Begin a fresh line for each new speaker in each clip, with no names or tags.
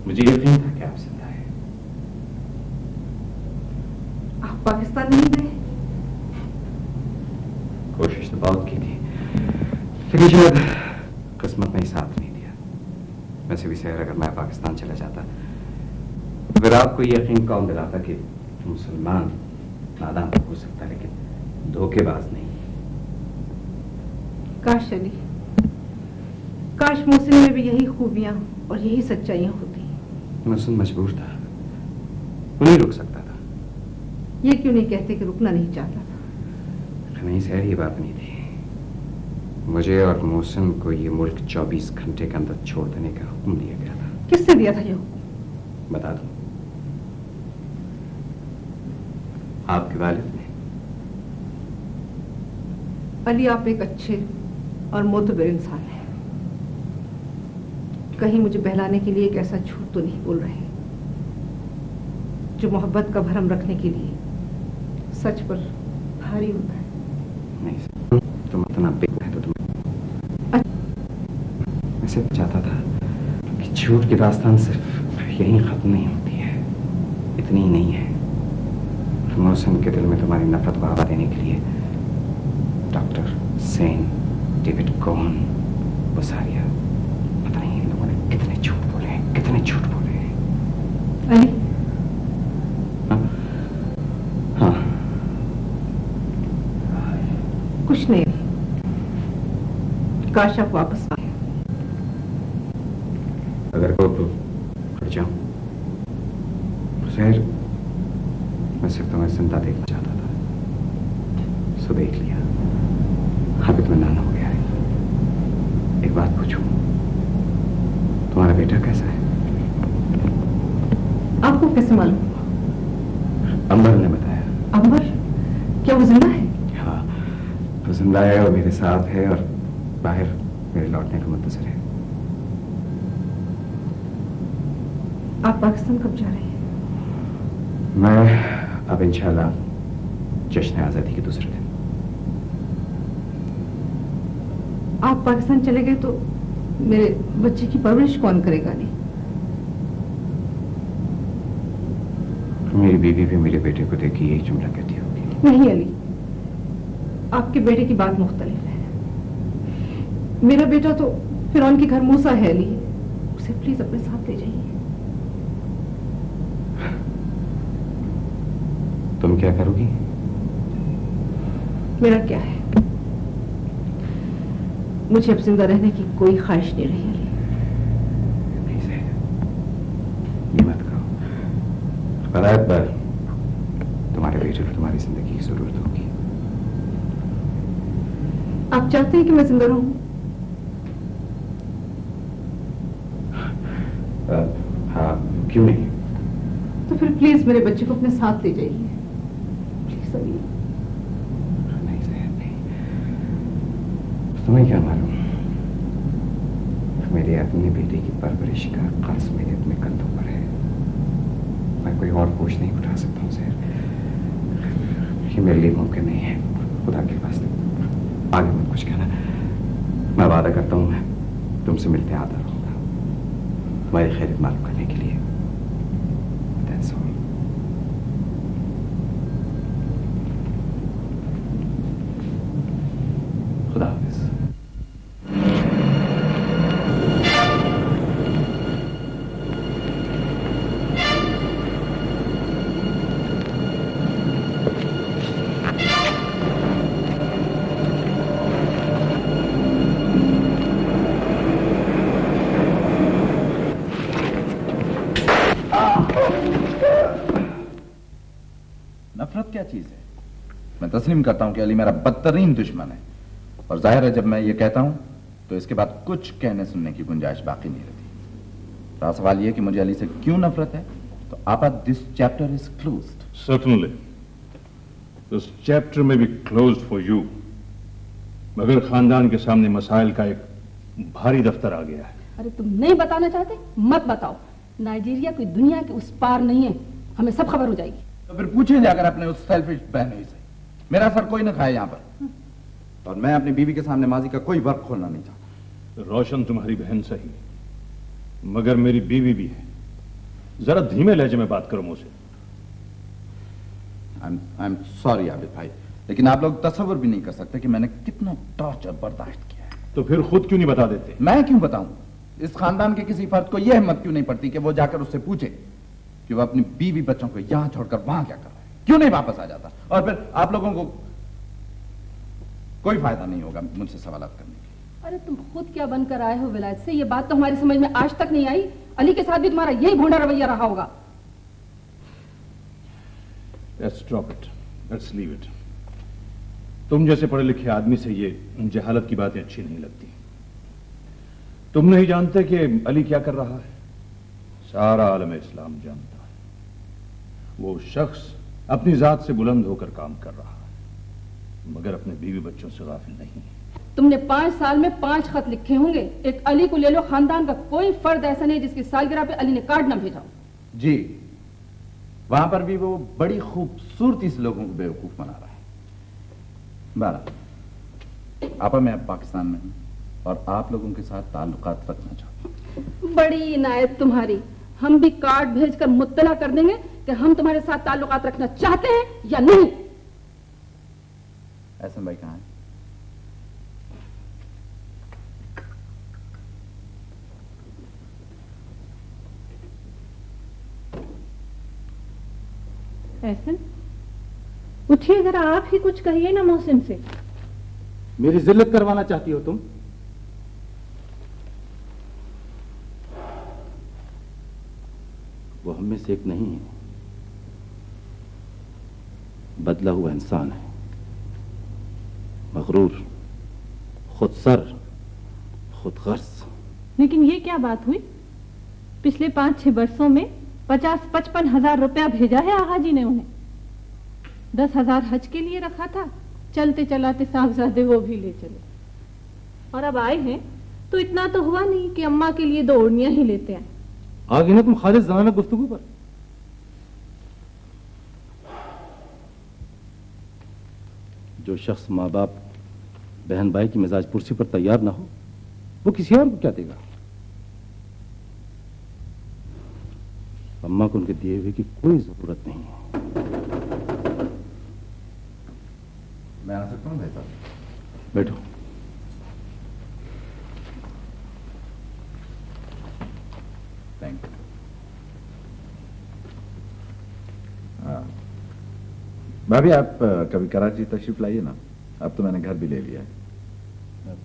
मुझे यकीन था कि आप जिंदा हैं।
आप पाकिस्तान नहीं गए?
कोशिश तो बहुत की थी, लेकिन शायद किस्मत ने साथ नहीं दिया। वैसे भी शहर अगर मैं पाकिस्तान चला जाता तो फिर आपको यकीन कौन दिलाता कि मुसलमान नादान तो हो सकता लेकिन धोखेबाज नहीं।
काश अली, काश मोहसिन में भी यही खूबियां और यही सच्चाइयां होती।
मोहसिन मजबूर था, वो नहीं रुक सकता था।
ये क्यों नहीं कहते कि रुकना नहीं चाहता था?
नहीं सर, ये बात नहीं थी। मुझे और मोहसिन को ये मुल्क 24 घंटे के अंदर छोड़ देने का हुक्म दिया गया था।
किसने दिया था ये हुक्म?
बता दूं, आपके वालिद ने।
अली, आप एक अच्छे और मोतबर इंसान हैं। कहीं मुझे बहलाने के लिए एक ऐसा झूठ तो नहीं बोल रहे जो मोहब्बत का भरम रखने के लिए सच पर भारी होता है?
नहीं सर, तुम इतना बेवकूफ है तो तुम्हें मैं सिर्फ चाहता था कि झूठ की दास्तान सिर्फ यहीं खत्म नहीं होती है, इतनी ही नहीं है। मोहसिन के दिल में तुम्हारी नफरत को हवा देने के लिए डॉक्टर सेन, डेविड कोहन, बुसारिया, पता नहीं इन लोगों ने कितने झूठ बोले हैं, कितने झूठ बोले हैं।
अली,
हाँ,
कुछ नहीं। काश आप वापस आए।
अगर को हट जाऊं खैर, मैं सिर्फ तुम्हें जिंदा देखना चाहता था, सो देख लिया। अब इत्मीनान हो गया है। एक बात पूछूं, तुम्हारा बेटा कैसा है?
आपको कैसे मालूम?
अंबर ने बताया।
अंबर? क्या वो जिंदा है?
हाँ, वो जिंदा है और मेरे साथ है और बाहर मेरे लौटने का मुंतज़िर है।
आप पाकिस्तान कब जा रहे हैं?
मैं अब इंशाल्लाह जश्न आज़ादी के दूसरे दिन।
आप पाकिस्तान चले गए तो मेरे बच्चे की परवरिश कौन करेगा? नहीं,
मेरी बीवी भी मेरे बेटे को देखी यही जुमला कहती होगी।
नहीं अली, आपके बेटे की बात मुख्तलिफ है। मेरा बेटा तो फिरौन के घर मूसा है अली, उसे प्लीज अपने साथ ले जाइए।
तुम क्या करोगी?
मेरा क्या है, मुझे अब जिंदा रहने की कोई ख्वाहिश नहीं रही अली।
नहीं सर, ये मत करो। बरात पर तुम्हारे बेटे को तुम्हारी जिंदगी की जरूरत होगी।
आप चाहते हैं कि मैं जिंदा रहूं?
हाँ, क्यों नहीं?
तो फिर प्लीज मेरे बच्चे को अपने साथ ले जाइए, प्लीज अली।
नहीं सर, नहीं। तुम्हें क्या मालूम, मेरे अपने बेटे की परवरिश का कर्ज मेरे अपने कंधों पर है। मैं कोई और बोझ नहीं उठा सकता हूँ सर, ये मेरे लिए मुमकिन नहीं है। खुदा के वास्ते आगे मत कुछ कहना। मैं वादा करता हूँ मैं तुमसे मिलते आता रहूंगा, तुम्हारी खैरियत मालूम करने के लिए। That's all. खुदा हाफिज।
नफरत क्या चीज है? मैं तस्लीम करता हूं कि अली मेरा बदतरीन दुश्मन है, और जाहिर है जब मैं ये कहता हूं तो इसके बाद कुछ कहने सुनने की गुंजाइश बाकी नहीं रहती। तो सवाल ये कि मुझे अली से क्यों नफरत है, तो आपा this chapter is closed.
Certainly. This chapter may be closed for you. मगर खानदान के सामने मसाइल का एक भारी दफ्तर आ गया है।
अरे तुम नहीं बताना चाहते, मत बताओ। नाइजीरिया कोई दुनिया के उस पार नहीं है, हमें सब खबर हो जाएगी।
तो फिर पूछे जाकर अपने उस सेल्फिश बहनोई से। मेरा सर कोई न खाए यहाँ पर, और मैं अपनी बीवी के सामने माजी का कोई वर्क खोलना नहीं चाहता।
रोशन तुम्हारी बहन सही, मगर मेरी बीवी भी है, जरा धीमे लहजे में बात करो मुझसे।
आई एम सॉरी आबिद भाई, लेकिन आप लोग तसव्वुर भी नहीं कर सकते कि मैंने कितना टॉर्चर बर्दाश्त किया है।
तो फिर खुद क्यों नहीं बता देते?
मैं क्यों बताऊं? इस खानदान के किसी फर्द को यह हिम्मत क्यों नहीं पड़ती कि वो जाकर उससे पूछे कि वो अपनी बीवी बच्चों को यहां छोड़कर वहां क्या कर रहा है? क्यों नहीं वापस आ जाता? और फिर आप लोगों को कोई फायदा नहीं होगा मुझसे सवालात करने की।
अरे तुम खुद क्या बनकर आए हो विलायत से? ये बात तो हमारी समझ में आज तक नहीं आई। अली के साथ भी तुम्हारा यही भोंडा रवैया रहा होगा।
Let's drop it. Let's leave it. तुम जैसे पढ़े लिखे आदमी से ये जहालत की बातें अच्छी नहीं लगती। तुम नहीं जानते कि अली क्या कर रहा है? सारा आलम इस्लाम जानता है। वो शख्स अपनी जात से बुलंद होकर काम कर रहा है, मगर अपने बीवी बच्चों से गाफिल नहीं।
तुमने 5 साल में 5 खत लिखे होंगे। एक अली को ले लो, खानदान का कोई फर्द ऐसा नहीं जिसकी सालगिरह पे अली ने कार्ड न भेजा हो।
जी, वहां पर भी वो बड़ी खूबसूरती से लोगों को बेवकूफ बना रहा है। आपा, मैं अब पाकिस्तान में हूं और आप लोगों के साथ ताल्लुकात रखना चाहता हूं।
बड़ी इनायत तुम्हारी। हम भी कार्ड भेजकर मुत्तला कर देंगे कि हम तुम्हारे साथ ताल्लुकात रखना चाहते हैं या नहीं।
एहसन भाई कहां है?
एहसन, उठिए जरा, आप ही कुछ कहिए ना मोहसिन से।
मेरी जिल्लत करवाना चाहती हो तुम? वो हम में से एक नहीं है, बदला हुआ इंसान है, मगरूर, खुदसर, खुदगर्ज।
लेकिन ये क्या बात हुई? पिछले 5-6 वर्षों में 50-55 हजार रुपया भेजा है आगा जी ने उन्हें। 10,000 हज के लिए रखा था, चलते चलाते साहबजादे वो भी ले चले। और अब आए हैं तो इतना तो हुआ नहीं कि अम्मा के लिए 2 ओढ़नियां ही लेते हैं।
आगे ना तुम खालिद ज़माना गुफ्तगू पर। जो शख्स माँ बाप बहन भाई की मिजाज पुरसी पर तैयार ना हो, वो किसी और को क्या देगा? अम्मा को उनके दिए हुए की कोई जरूरत नहीं है।
मैं आ सकता हूं भाई साहब?
बैठो।
Thank you. भाभी, आप कभी कराची तशरीफ लाइए ना। अब तो मैंने घर भी ले लिया है।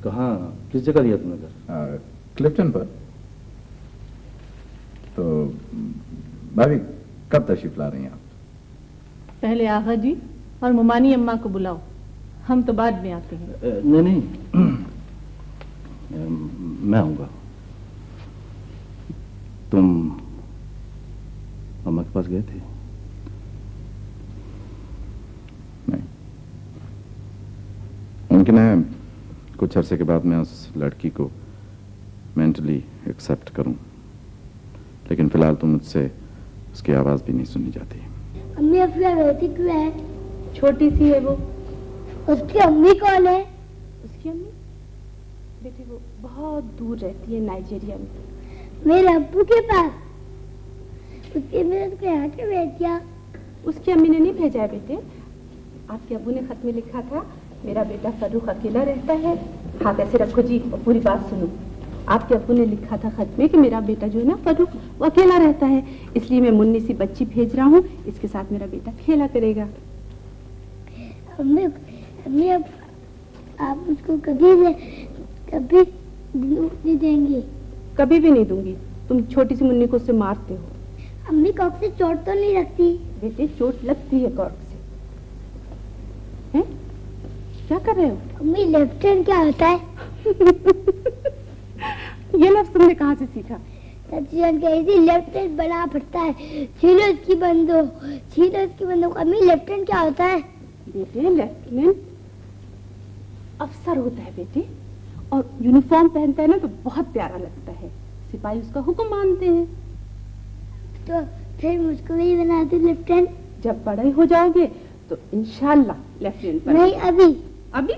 कहाँ, किस जगह लिया तुमने घर?
क्लिफ्टन पर। तो भाभी, कब तशरीफ ला रही हैं आप?
पहले आगा जी और मुमानी अम्मा को बुलाओ, हम तो बाद में आते हैं।
नहीं नहीं, मैं आऊंगा। तुम अम्मा के पास गए थे?
नहीं, मुमकिन है कुछ अरसे के बाद मैं उस लड़की को मेंटली एक्सेप्ट करूं, लेकिन फिलहाल तो मुझसे उसकी आवाज भी नहीं सुनी जाती।
अम्मी अफला रोती क्यों है?
छोटी सी है वो।
उसकी अम्मी कौन है?
उसकी अम्मी बेटे वो बहुत दूर रहती है, नाइजीरिया में।
मेरे अब्बू के पास। उसकी अम्मी ने उसको यहाँ क्यों भेज दिया?
उसकी अम्मी ने नहीं भेजा है बेटे। आपके अब्बू ने खत में लिखा था, मेरा बेटा फर्रुख अकेला रहता है। हाथ ऐसे रखो जी और पूरी बात सुनो। आपके अब्बू ने लिखा था खत में कि मेरा बेटा जो है ना फर्रुख, वो अकेला रहता है, इसलिए मैं मुन्नी सी बच्ची भेज रहा हूँ, इसके साथ मेरा बेटा खेला करेगा।
अम्मी अम्मी अब आप उसको कभी नहीं देंगी?
कभी भी नहीं दूंगी। तुम छोटी सी मुन्नी को उससे मारते हो।
अम्मी कॉक से चोट तो नहीं लगती?
बेटे चोट लगती है कॉर्क से। हैं? क्या कर रहे हो?
अम्मी लेफ्ट हैंड क्या होता है?
ये लफ्ज तुमने कहाँ से सीखा?
लेफ्ट हैंड बना पड़ता है, छीलो इसकी बंदूक। अम्मी लेफ्ट हैंड क्या होता है?
बेटे लेफ्टिनेंट अफसर होता है बेटे, और यूनिफॉर्म पहनता है ना तो बहुत प्यारा लगता है। सिपाही उसका हुक्म मानते हैं।
तो फिर मुझको भी बना दो लेफ्ट हैंड।
जब बड़े हो जाओगे तो इंशाल्लाह लेफ्टिनेंट
नहीं, अभी
अभी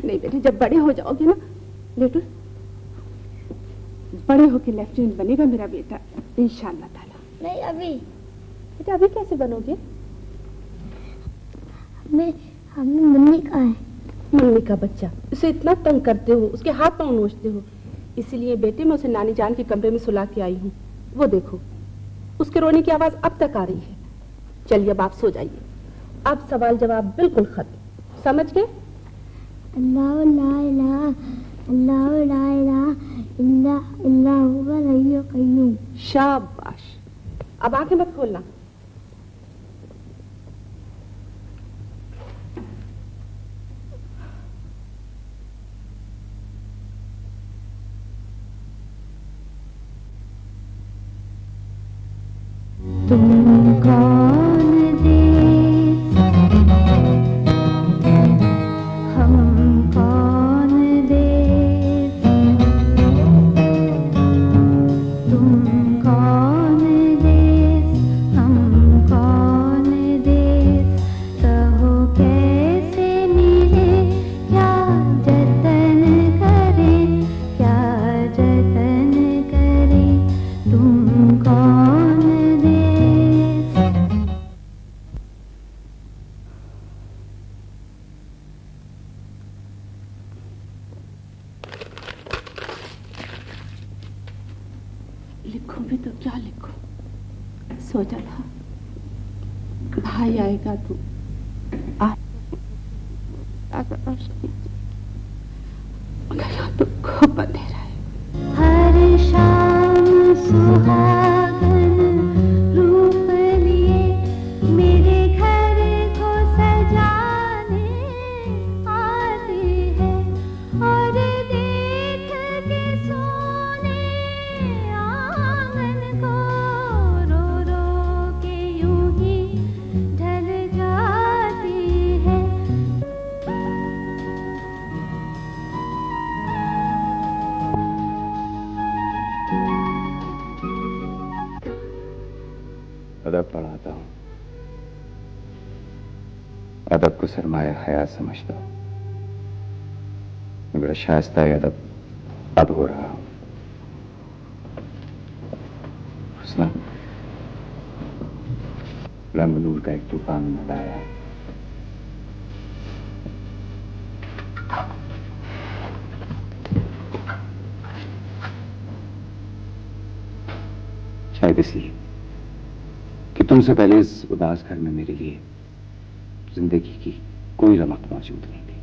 नहीं बेटे, जब बड़े हो जाओगे ना, लेटो, बड़े होके लेफ्टिनेंट बनेगा मेरा बेटा। इंशाल्लाह ताला।
नहीं अभी।
बेटा अभी कैसे बनोगे?
हमने मम्मी कहा है।
मम्मी का बच्चा, उसे इतना तंग करते हो, उसके हाथ पांव नोचते हो, इसीलिए बेटे मैं उसे नानी जान के कमरे में सुला के आई हूँ। वो देखो उसके रोने की आवाज अब तक आ रही है। चलिए अब आप सो जाइए, अब सवाल जवाब बिल्कुल खत्म, समझ गए?
अल्लाह ला इलाहा अल्लाह ला इलाहा इल्ला हुवल हय्युल कय्यूम।
शाबाश, अब आंखें मत खोलना।
तुम कौन देश हम कौन देश, तुम कौन देश हम कौन देश, कहो कैसे मिले क्या जतन करें, क्या जतन करें, तुम कौन देश।
लिखो भी तो क्या लिखो, सोचा था भाई आएगा तो मगर यहाँ तो खूब अंधेरा है।
हर शाम सुहागन रूप लिए मेरे घर को सजाने आते हैं, और देख के सोने आंगन को रो रो के यूं ही ढल जाती है।
अदब पढ़ाता हूँ, अदब को सरमाया हयात समझता हूँ, मगर शाइस्ता अदब अब हो रहा हूँ। हुस्ना रंग नूर का एक तूफान मंडाया है। शायद इसलिए कि तुमसे पहले इस उदास घर में मेरे लिए जिंदगी की कोई रमक मौजूद नहीं थी।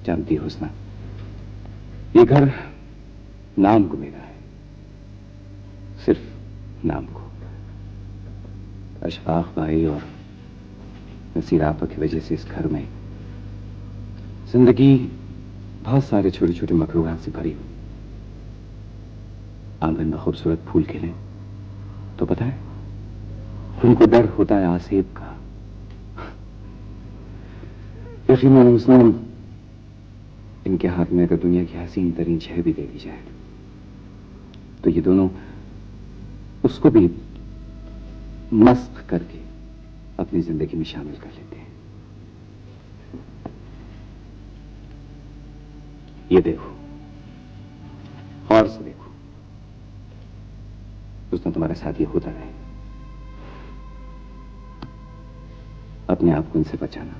जानती हो हुस्ना, ये घर नाम को मेरा है, सिर्फ नाम को। अशफाक भाई और नसीर आपा की वजह से इस घर में जिंदगी बहुत सारे छोटे छोटे मखलूकात से भरी हुई। आंगन में खूबसूरत फूल खिले तो पता है उनको डर होता है आसेब का। यकीनन उसने इनके हाथ में अगर दुनिया की हसीन तरीन शय भी दे दी जाए तो ये दोनों उसको भी मस्क करके अपनी जिंदगी में शामिल कर लेते हैं। ये देखो, गौर से देखो, उसने तुम्हारे साथ ये होता रहे। अपने आप को इनसे बचाना,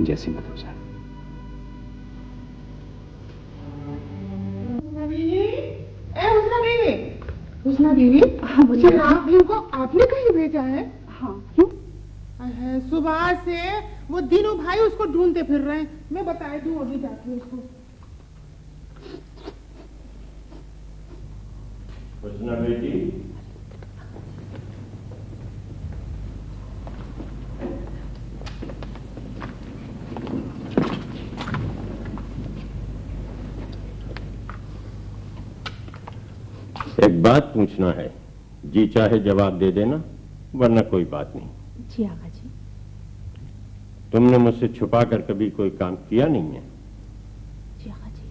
जैसे मत हो जाए।
हुस्ना बीवी,
हाँ बोलिए।
चिराग भाई को आपने कहीं भेजा है?
हाँ क्यों?
है सुबह से वो तीनों भाई उसको ढूंढते फिर रहे हैं। मैं बता दूं अभी जाके उसको।
हुस्ना बेटी, एक बात पूछना है, जी चाहे जवाब दे देना, वरना कोई बात नहीं।
जी आगा जी।
तुमने मुझसे छुपा कर कभी कोई काम किया नहीं है?
जी आगा जी।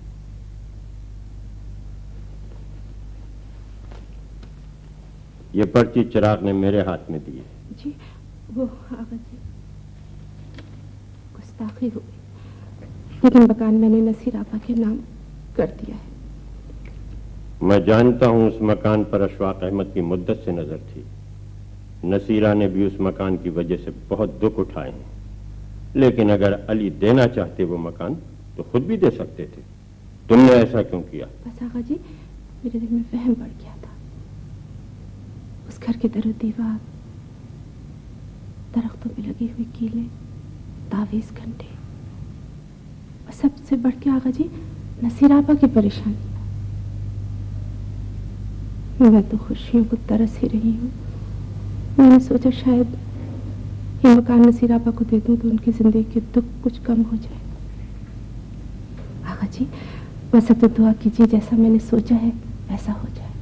ये पर्ची चिराग ने मेरे हाथ में दी है।
जी वो आगा जी, गुस्ताखी हुई, लेकिन मकान मैंने नसीर आपा के नाम कर दिया है।
मैं जानता हूं उस मकान पर अशफाक अहमद की मुद्दत से नजर थी। नसीरा ने भी उस मकान की वजह से बहुत दुख उठाए हैं, लेकिन अगर अली देना चाहते वो मकान तो खुद भी दे सकते थे। तुमने ऐसा क्यों किया?
बस आगा जी, मेरे दिल में वहम बढ़ गया था। उस घर के दर दीवार, दरख्तों पे लगी हुई कीले, तावीज घंटे, और सबसे बढ़ के आगा जी नसीर आपा की परेशानी। मैं तो खुशियों को तरस ही रही हूँ। मैंने सोचा शायद ये मकान नसीर आपा को दे दूं तो उनकी जिंदगी के दुख कुछ कम हो जाए। आगा जी बस अब तो दुआ कीजिए जैसा मैंने सोचा है वैसा हो जाए।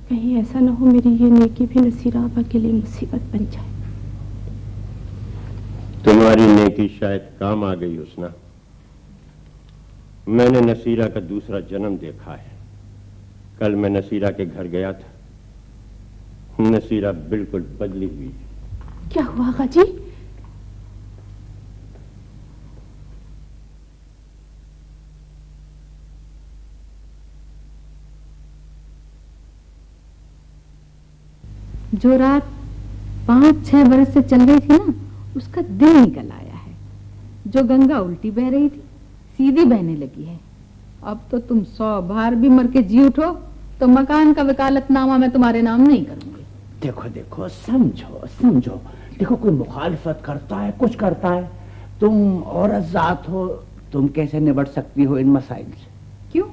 कहीं ऐसा ना हो मेरी ये नेकी भी नसीर आपा के लिए मुसीबत बन जाए।
तुम्हारी नेकी शायद काम आ गई हुस्ना। मैंने नसीरा का दूसरा जन्म देखा है। कल मैं नसीरा के घर गया था। नसीरा बिल्कुल बदली हुई।
क्या हुआ आगा जी? जो रात 5-6 बरस से चल रही थी ना, उसका दिन निकल आया है। जो गंगा उल्टी बह रही थी सीधी बहने लगी है। अब तो तुम 100 बार भी मर के जी उठो तो मकान का वकालतनामा मैं तुम्हारे नाम नहीं करूंगी।
देखो देखो, समझो समझो। देखो कोई मुखालफत करता है, कुछ करता है, तुम औरत जात हो, तुम कैसे निबट सकती हो इन मसाइल से?
क्यों?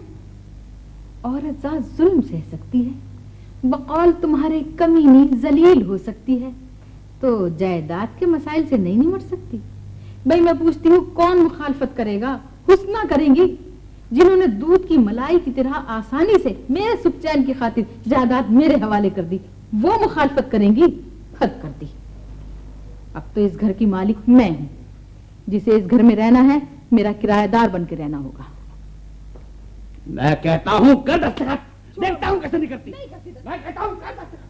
औरत जात जुल्म सह सकती है, बकौल तुम्हारे कमीनी जलील हो सकती है, तो जायदाद के मसाइल से नहीं निमट सकती? भाई मैं पूछती हूँ कौन मुखालफत करेगा? हुस्ना करेंगी जिन्होंने दूध की मलाई की तरह आसानी से मेरे सुख चैन की खातिर जायदाद मेरे हवाले कर दी, वो मुखालफत करेंगी? हद कर दी। अब तो इस घर की मालिक मैं हूं। जिसे इस घर में रहना है मेरा किराएदार बन के रहना होगा।
मैं कहता हूँ कर दस्तखत, देखता हूँ कैसे नहीं करती। मैं कहता हूँ कर दस्तखत।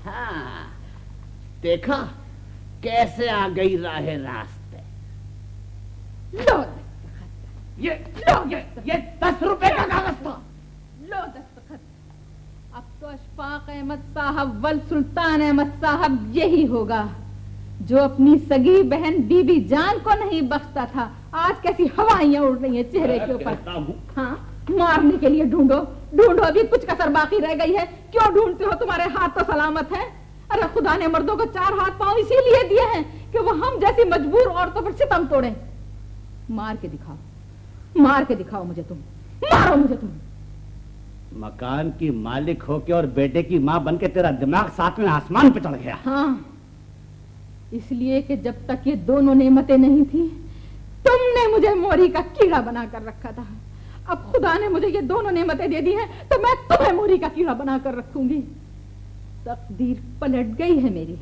हाँ, देखा कैसे आ गई राहे रास्ते।
लो
ये 10 रुपए का कागज था।
लो दस्तखत। अब तो अशफाक अहमद साहब वल सुल्तान अहमद साहब यही होगा जो अपनी सगी बहन बीबी जान को नहीं बख्शता था। आज कैसी हवाइयां उड़ रही हैं चेहरे के ऊपर। हाँ, मारने के लिए ढूंढो ढूंढो, अभी कुछ कसर बाकी रह गई है। क्यों ढूंढते हो? तुम्हारे हाथ तो सलामत है। अरे खुदा ने मर्दों को 4 हाथ पांव इसीलिए दिए हैं कि वो हम जैसी मजबूर औरतों पर सितम तोड़े। मार के दिखाओ, मार के दिखाओ मुझे तुम, मारो मुझे तुम।
मकान की मालिक होके और बेटे की माँ बनके तेरा दिमाग साथ में आसमान पे चढ़ गया।
हाँ, इसलिए कि जब तक ये दोनों नेमतें नहीं थी तुमने मुझे मोरी का कीड़ा बनाकर रखा था। अब खुदा ने मुझे ये दोनों नेमतें दे दी हैं तो मैं तुम्हें मोरी का कीड़ा बनाकर रखूंगी। तकदीर पलट गई है मेरी।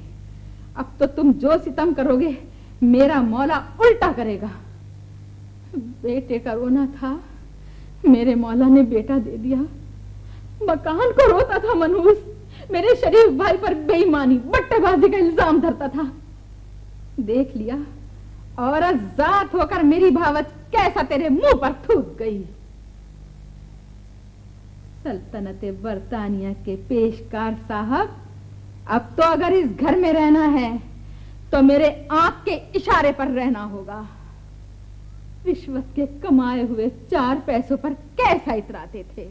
अब तो तुम जो सितम करोगे मेरा मौला उल्टा करेगा। बेटे का रोना था, मेरे मौला ने बेटा दे दिया। मकान को रोता था मनहूस, मेरे शरीफ भाई पर बेईमानी बट्टेबाजी का इल्जाम धरता था। देख लिया, औरत जात होकर मेरी भावच कैसा तेरे मुंह पर थूक गई। सल्तनत बरतानिया के पेशकार साहब, अब तो अगर इस घर में रहना है तो मेरे आंख के इशारे पर रहना होगा। रिश्वत के कमाए हुए 4 पैसों पर कैसा इतराते थे,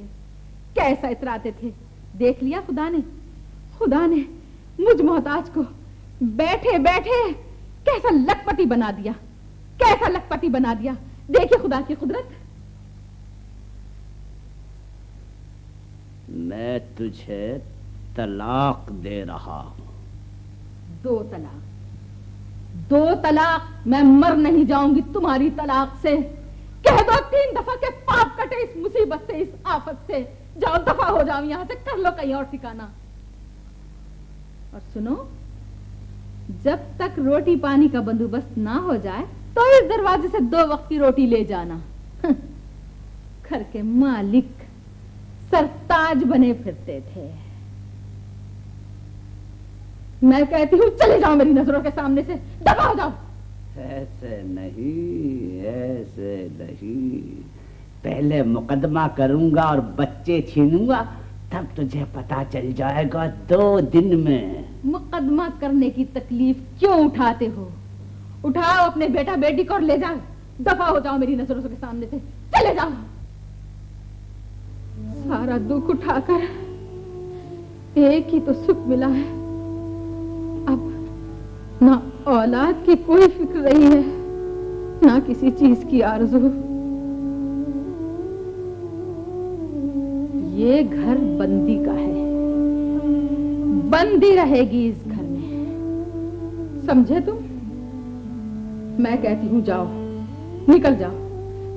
कैसा इतराते थे। देख लिया खुदा ने मुझ मोहताज को बैठे बैठे कैसा लखपति बना दिया, कैसा लखपति बना दिया। देखिए खुदा की कुदरत।
मैं तुझे तलाक दे रहा हूं।
2 तलाक, 2 तलाक। मैं मर नहीं जाऊंगी तुम्हारी तलाक से। कह दो 3 दफा के पाप कटे इस मुसीबत से, इस आफत से। जाओ, दफा हो जाओ यहां से, कर लो कहीं और ठिकाना। और सुनो, जब तक रोटी पानी का बंदोबस्त ना हो जाए तो इस दरवाजे से 2 वक्त की रोटी ले जाना। घर के मालिक
सरताज बने फिरते थे। मैं कहती हूँ चले जाओ मेरी नजरों के सामने से, दबा हो जाओ।
ऐसे नहीं, ऐसे नहीं। पहले मुकदमा करूंगा और बच्चे छीनूंगा, तब तुझे पता चल जाएगा 2 दिन में।
मुकदमा करने की तकलीफ क्यों उठाते हो? उठाओ अपने बेटा बेटी को और ले जाओ। दफा हो जाओ मेरी नजरों के सामने से, चले जाओ। सारा दुख उठाकर एक ही तो सुख मिला है। अब ना औलाद की कोई फिक्र रही है, ना किसी चीज की आरज़ू। ये घर बंदी का है, बंदी रहेगी इस घर में, समझे तुम? मैं कहती हूँ जाओ, निकल जाओ,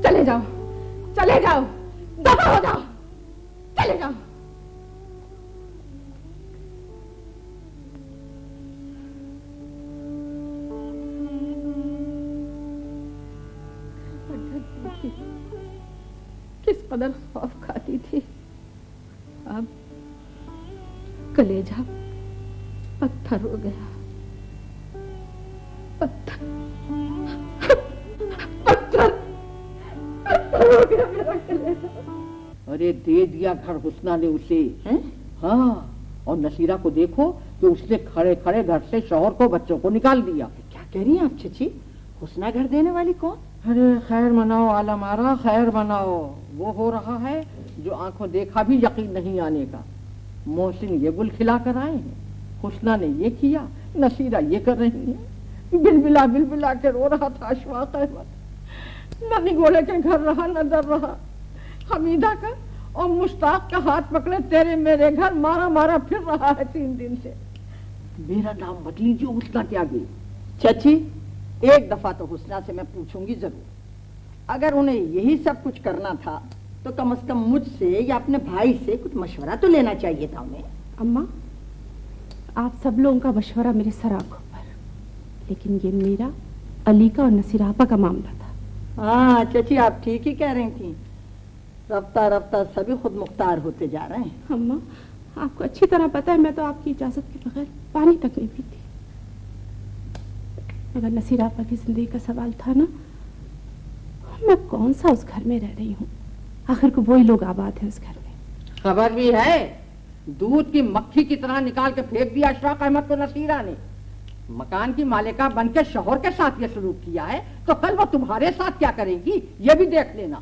चले जाओ, चले जाओ, दफा हो जाओ, चले जाओ। किस कदर खौफ खाती थी, अब कलेजा पत्थर हो गया। पत्थर हो गया मेरा कलेजा।
अरे दे दिया घर हुस्ना ने उसे, हैं? हाँ, और नसीरा को देखो कि उसने खड़े खड़े घर से शौहर को बच्चों को निकाल दिया। क्या कह रही हैं आप चची? हुस्ना घर देने वाली कौन? अरे खैर मनाओ आलम आरा, खैर मनाओ। वो हो रहा है जो आंखों देखा भी यकीन नहीं आने का। मोहसिन ये गुल खिला कर आए हैं, हुस्ना ने ये किया, नसीरा ये कर रही है। बिलबिला बिलबिला के रो रहा था अशफाक अहमद। न निगोले के घर रहा न दर रहा। हमीदा का और मुश्ताक का हाथ पकड़े तेरे मेरे घर मारा मारा फिर रहा है 3 दिन से। मेरा नाम मत लीजिए हुस्ना के आगे। चाची, एक दफा तो हुस्ना से मैं पूछूंगी जरूर। अगर उन्हें यही सब कुछ करना था तो कम से कम मुझसे या अपने भाई से कुछ मशवरा तो लेना चाहिए था उन्हें।
अम्मा, आप सब लोगों का मशवरा मेरे सर आंखों पर, लेकिन ये मेरा, अली का और नसीरा आपा का मामला था।
हाँ चाची, आप ठीक ही कह रही थी। रफ्ता रफ्ता सभी खुद मुख्तार होते जा रहे हैं।
अम्मा, आपको अच्छी तरह पता है मैं तो आपकी इजाजत के बगैर पानी तक नहीं पीती। अगर नसीरा आपा की जिंदगी का सवाल था ना, मैं कौन सा उस घर में रह रही हूँ? आखिर को वही लोग आबाद हैं उस घर में।
खबर भी है, दूध की मक्खी की तरह निकाल के फेंक दिया अशफाक अहमद को नसीरा ने। मकान की मालिका बनके शौहर के साथ ये सलूक किया है, तो कल वो तुम्हारे साथ क्या करेगी ये भी देख लेना।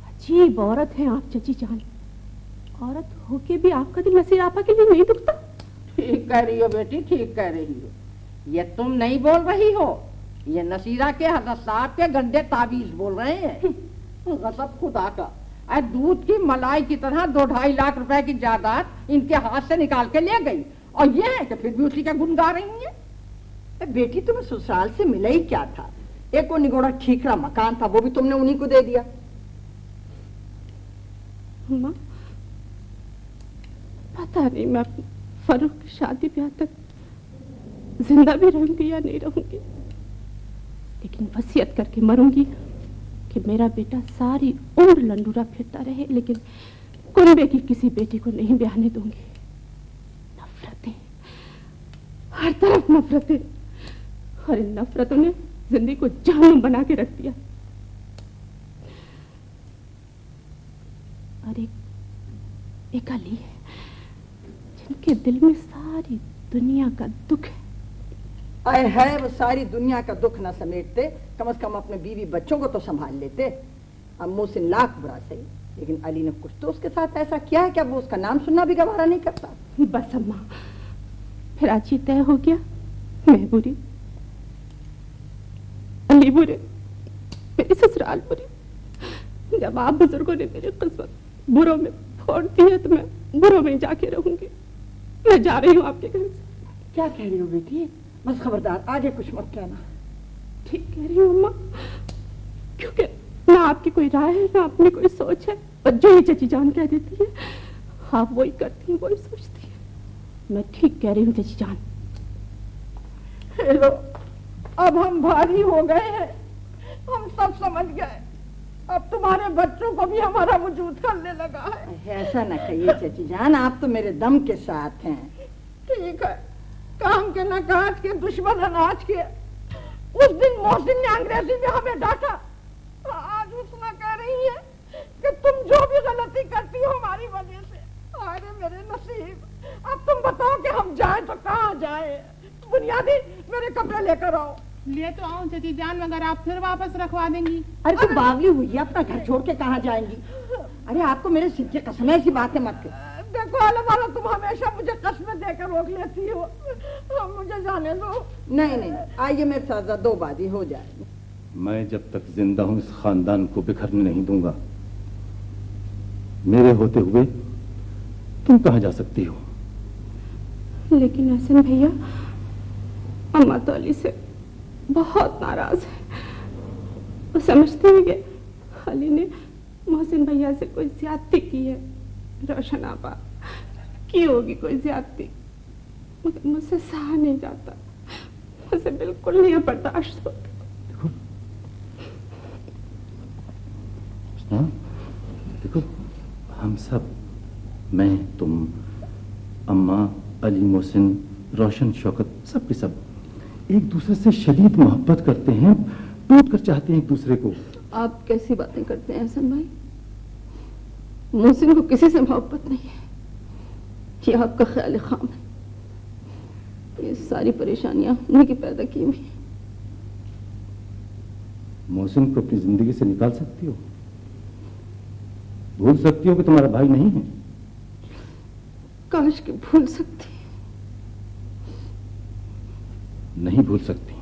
अजीब औरत है आप चची जान। औरत होके भी आपका दिल नसीरा आपा के लिए नहीं दुखता?
ठीक कह रही हो बेटी, ठीक कह रही हो। ये तुम नहीं बोल रही हो, ये नसीरा के हजरत साहब के गंदे ताबीज बोल रहे हैं। गजब खुदा का। दूध की मलाई की तरह 2-2.5 लाख रुपए की जायदाद इनके हाथ से निकाल के ले गई, और ये है कि फिर भी उसी का गुण गा रही है। बेटी, तुम्हें ससुराल से मिला ही क्या था? एक वो निगोड़ा ठीकरा मकान था, वो भी तुमने उन्हीं को दे दिया।
अम्मा, पता नहीं मैं फरूख की शादी ब्याह तक जिंदा भी रहूंगी या नहीं रहूंगी, लेकिन वसीयत करके मरूंगी कि मेरा बेटा सारी उम्र लंडूरा फिरता रहे, लेकिन कुनबे की किसी बेटी को नहीं ब्याहने दूंगी। नफरतें, हर तरफ नफरतें, और इन नफरतों ने जिंदगी को जहन्नुम बना के रख दिया। और एक अली है जिनके दिल में सारी दुनिया का दुख है।
आए है, वो सारी दुनिया का दुख न समेटते, कम से कम अपने बीवी बच्चों को तो संभाल लेते। अम्मू से लाख बुरा सही, लेकिन अली ने कुछ तो उसके साथ ऐसा किया है कि अब वो उसका नाम सुनना भी गवारा नहीं करता।
बस अम्मा, फिर आज ये तय हो गया, मैं बुरी, अली बुरे, मेरी ससुराल बुरी। जब आप बुजुर्गों ने मेरी किस्मत बुरों में फोड़ दी है तो मैं बुरों में जाके रहूंगी। मैं जा रही हूँ आपके घर से।
क्या कह रही हो बेटी? बस खबरदार, आगे कुछ मत कहना।
ठीक कह रही हूँ अम्मा, क्योंकि ना आपकी कोई राय है ना अपनी कोई सोच है, और जो ये चची जान कह देती है आप वही करती हैं, वही सोचती है। मैं ठीक कह रही हूँ चची जान।
हेलो, अब हम भारी हो गए हैं, हम सब समझ गए। अब तुम्हारे बच्चों को भी हमारा वजूद करने लगा है। ऐसा न कहिए चाची जान, आप तो मेरे दम के साथ हैं। ठीक है, काम के न काज के दुश्मन अनाज के। उस दिन मोहसिन ने अंग्रेजी में हमें डांटा, आज उसने कह रही है कि तुम जो भी गलती करती हो हमारी वजह से। अरे मेरे नसीब, अब तुम बताओ कि हम जाए तो कहाँ जाए। बुनियादी मेरे कपड़े लेकर आओ।
ले तो आओ चाची जान, मगर आप फिर वापस रखवा देंगी।
अरे तुम बावली हुई है, अपना घर छोड़ के कहाँ जाएंगी? अरे आपको मेरे सिर के कसम है, ऐसी बातें मत कर। देखो आला वाला, तुम हमेशा मुझे कसमें देकर रोक लेती हो। मुझे जाने दो। नहीं नहीं, आइए मेरे साथ, दो बाजी हो जाए।
मैं जब तक जिंदा हूं इस खानदान को बिखरने नहीं दूंगा। मेरे होते हुए तुम कहां जा सकती हो?
लेकिन हसन भैया, अम्मा तो अली से बहुत नाराज है। वो समझते हैं कि अली ने मोहसिन भैया से कोई ज्यादती की है। रोशन आपा की होगी कोई ज्यादती, मगर मुझसे सहा नहीं जाता, मुझसे बिल्कुल नहीं बर्दाश्त होता।
देखो, हम सब, मैं, तुम, अम्मा, अली, मोहसिन, रोशन, शौकत, सब के सब एक दूसरे से शदीद मोहब्बत करते हैं, टूट कर चाहते हैं एक दूसरे को।
आप कैसी बातें करते हैं हसन भाई? मोहसिन को किसी से मोहब्बत नहीं है, ये आपका ख्याल खाम है। ये सारी परेशानियां उन्हीं की पैदा की हुई हैं।
मोहसिन को अपनी जिंदगी से निकाल सकती हो? भूल सकती हो कि तुम्हारा भाई नहीं है?
काश कि भूल सकती।
नहीं भूल सकती,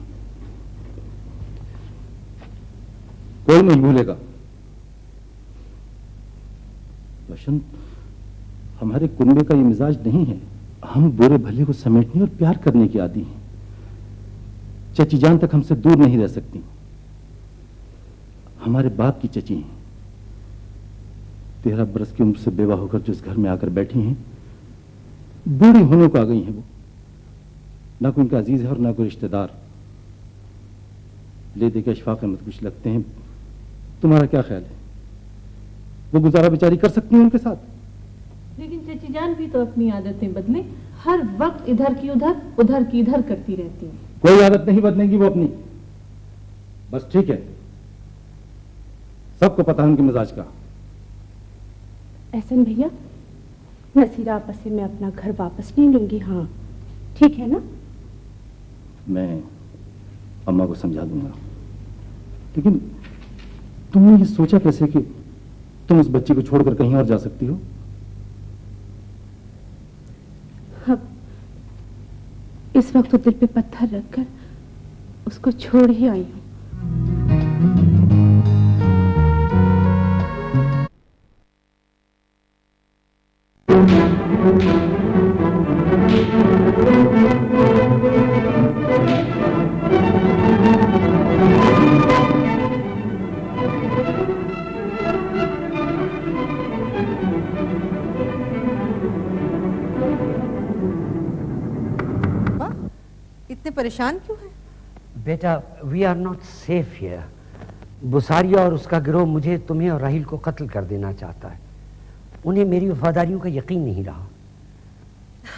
कोई नहीं भूलेगा। रोशन, हमारे कुनबे का ये मिजाज नहीं है। हम बुरे भले को समेटने और प्यार करने की आदी हैं। चची जान तक हमसे दूर नहीं रह सकती। हमारे बाप की चची हैं। 13 बरस की उम्र से बेवा होकर जो इस घर में आकर बैठी हैं, बूढ़ी होने को आ गई हैं। वो ना कोई उनका अजीज है और ना कोई रिश्तेदार। ले दे के अशफाक अहमद कुछ लगते हैं। तुम्हारा क्या ख्याल है? वो गुजारा बेचारी कर सकती है उनके साथ?
लेकिन चची जान भी तो अपनी आदतें बदले, हर वक्त इधर की उधर की इधर करती रहती है।
कोई आदत नहीं बदलेगी वो अपनी। बस ठीक है, सबको पता है उनके मिजाज का।
एहसन भैया, नसीरा आपस से मैं अपना घर वापस नहीं लूंगी। हाँ ठीक है ना?
मैं अम्मा को समझा दूंगा। लेकिन तुमने ये सोचा कैसे कि तुम उस बच्ची को छोड़कर कहीं और जा सकती हो?
अब इस वक्त तो दिल पे पत्थर रखकर उसको छोड़ ही आई हूं।
इतने परेशान क्यों हैं?
बेटा, we are not safe here. बुसारिया और उसका गिरोह मुझे, तुम्हें और राहिल को कत्ल कर देना चाहता है। उन्हें मेरी वफादारियों का यकीन नहीं रहा।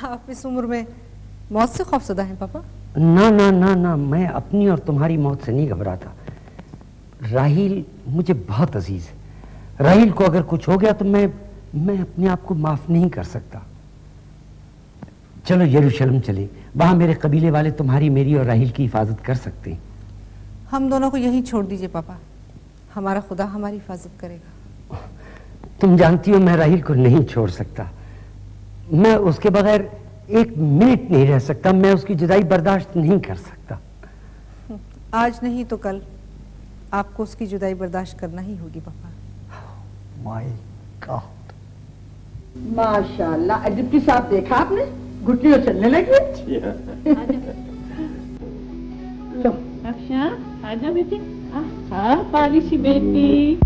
आप इस उम्र में मौत से खौफजदा हैं पापा?
ना ना ना ना, मैं अपनी और तुम्हारी मौत से नहीं घबराता। राहिल मुझे बहुत अजीज है। राहिल को अगर कुछ हो गया तो मैं अपने आप को माफ नहीं कर सकता। चलो यरूशलेम चले, वहां मेरे कबीले वाले तुम्हारी, मेरी और राहिल की हिफाजत कर सकते हैं।
हम दोनों को यहीं छोड़ दीजिए पापा, हमारा खुदा हमारी हिफाजत करेगा।
तुम जानती हो मैं राहिल को नहीं छोड़ सकता। मैं उसके बगैर एक मिनट नहीं रह सकता। मैं उसकी जुदाई बर्दाश्त नहीं कर सकता।
आज नहीं तो कल आपको उसकी जुदाई बर्दाश्त करना ही होगी पापा।
My God.
माशाल्लाह, डिप्टी साहब देखा आपने, घुटनियों चलने लगी।
अच्छा, आजा बेटी। हाँ पाली सी बेटी।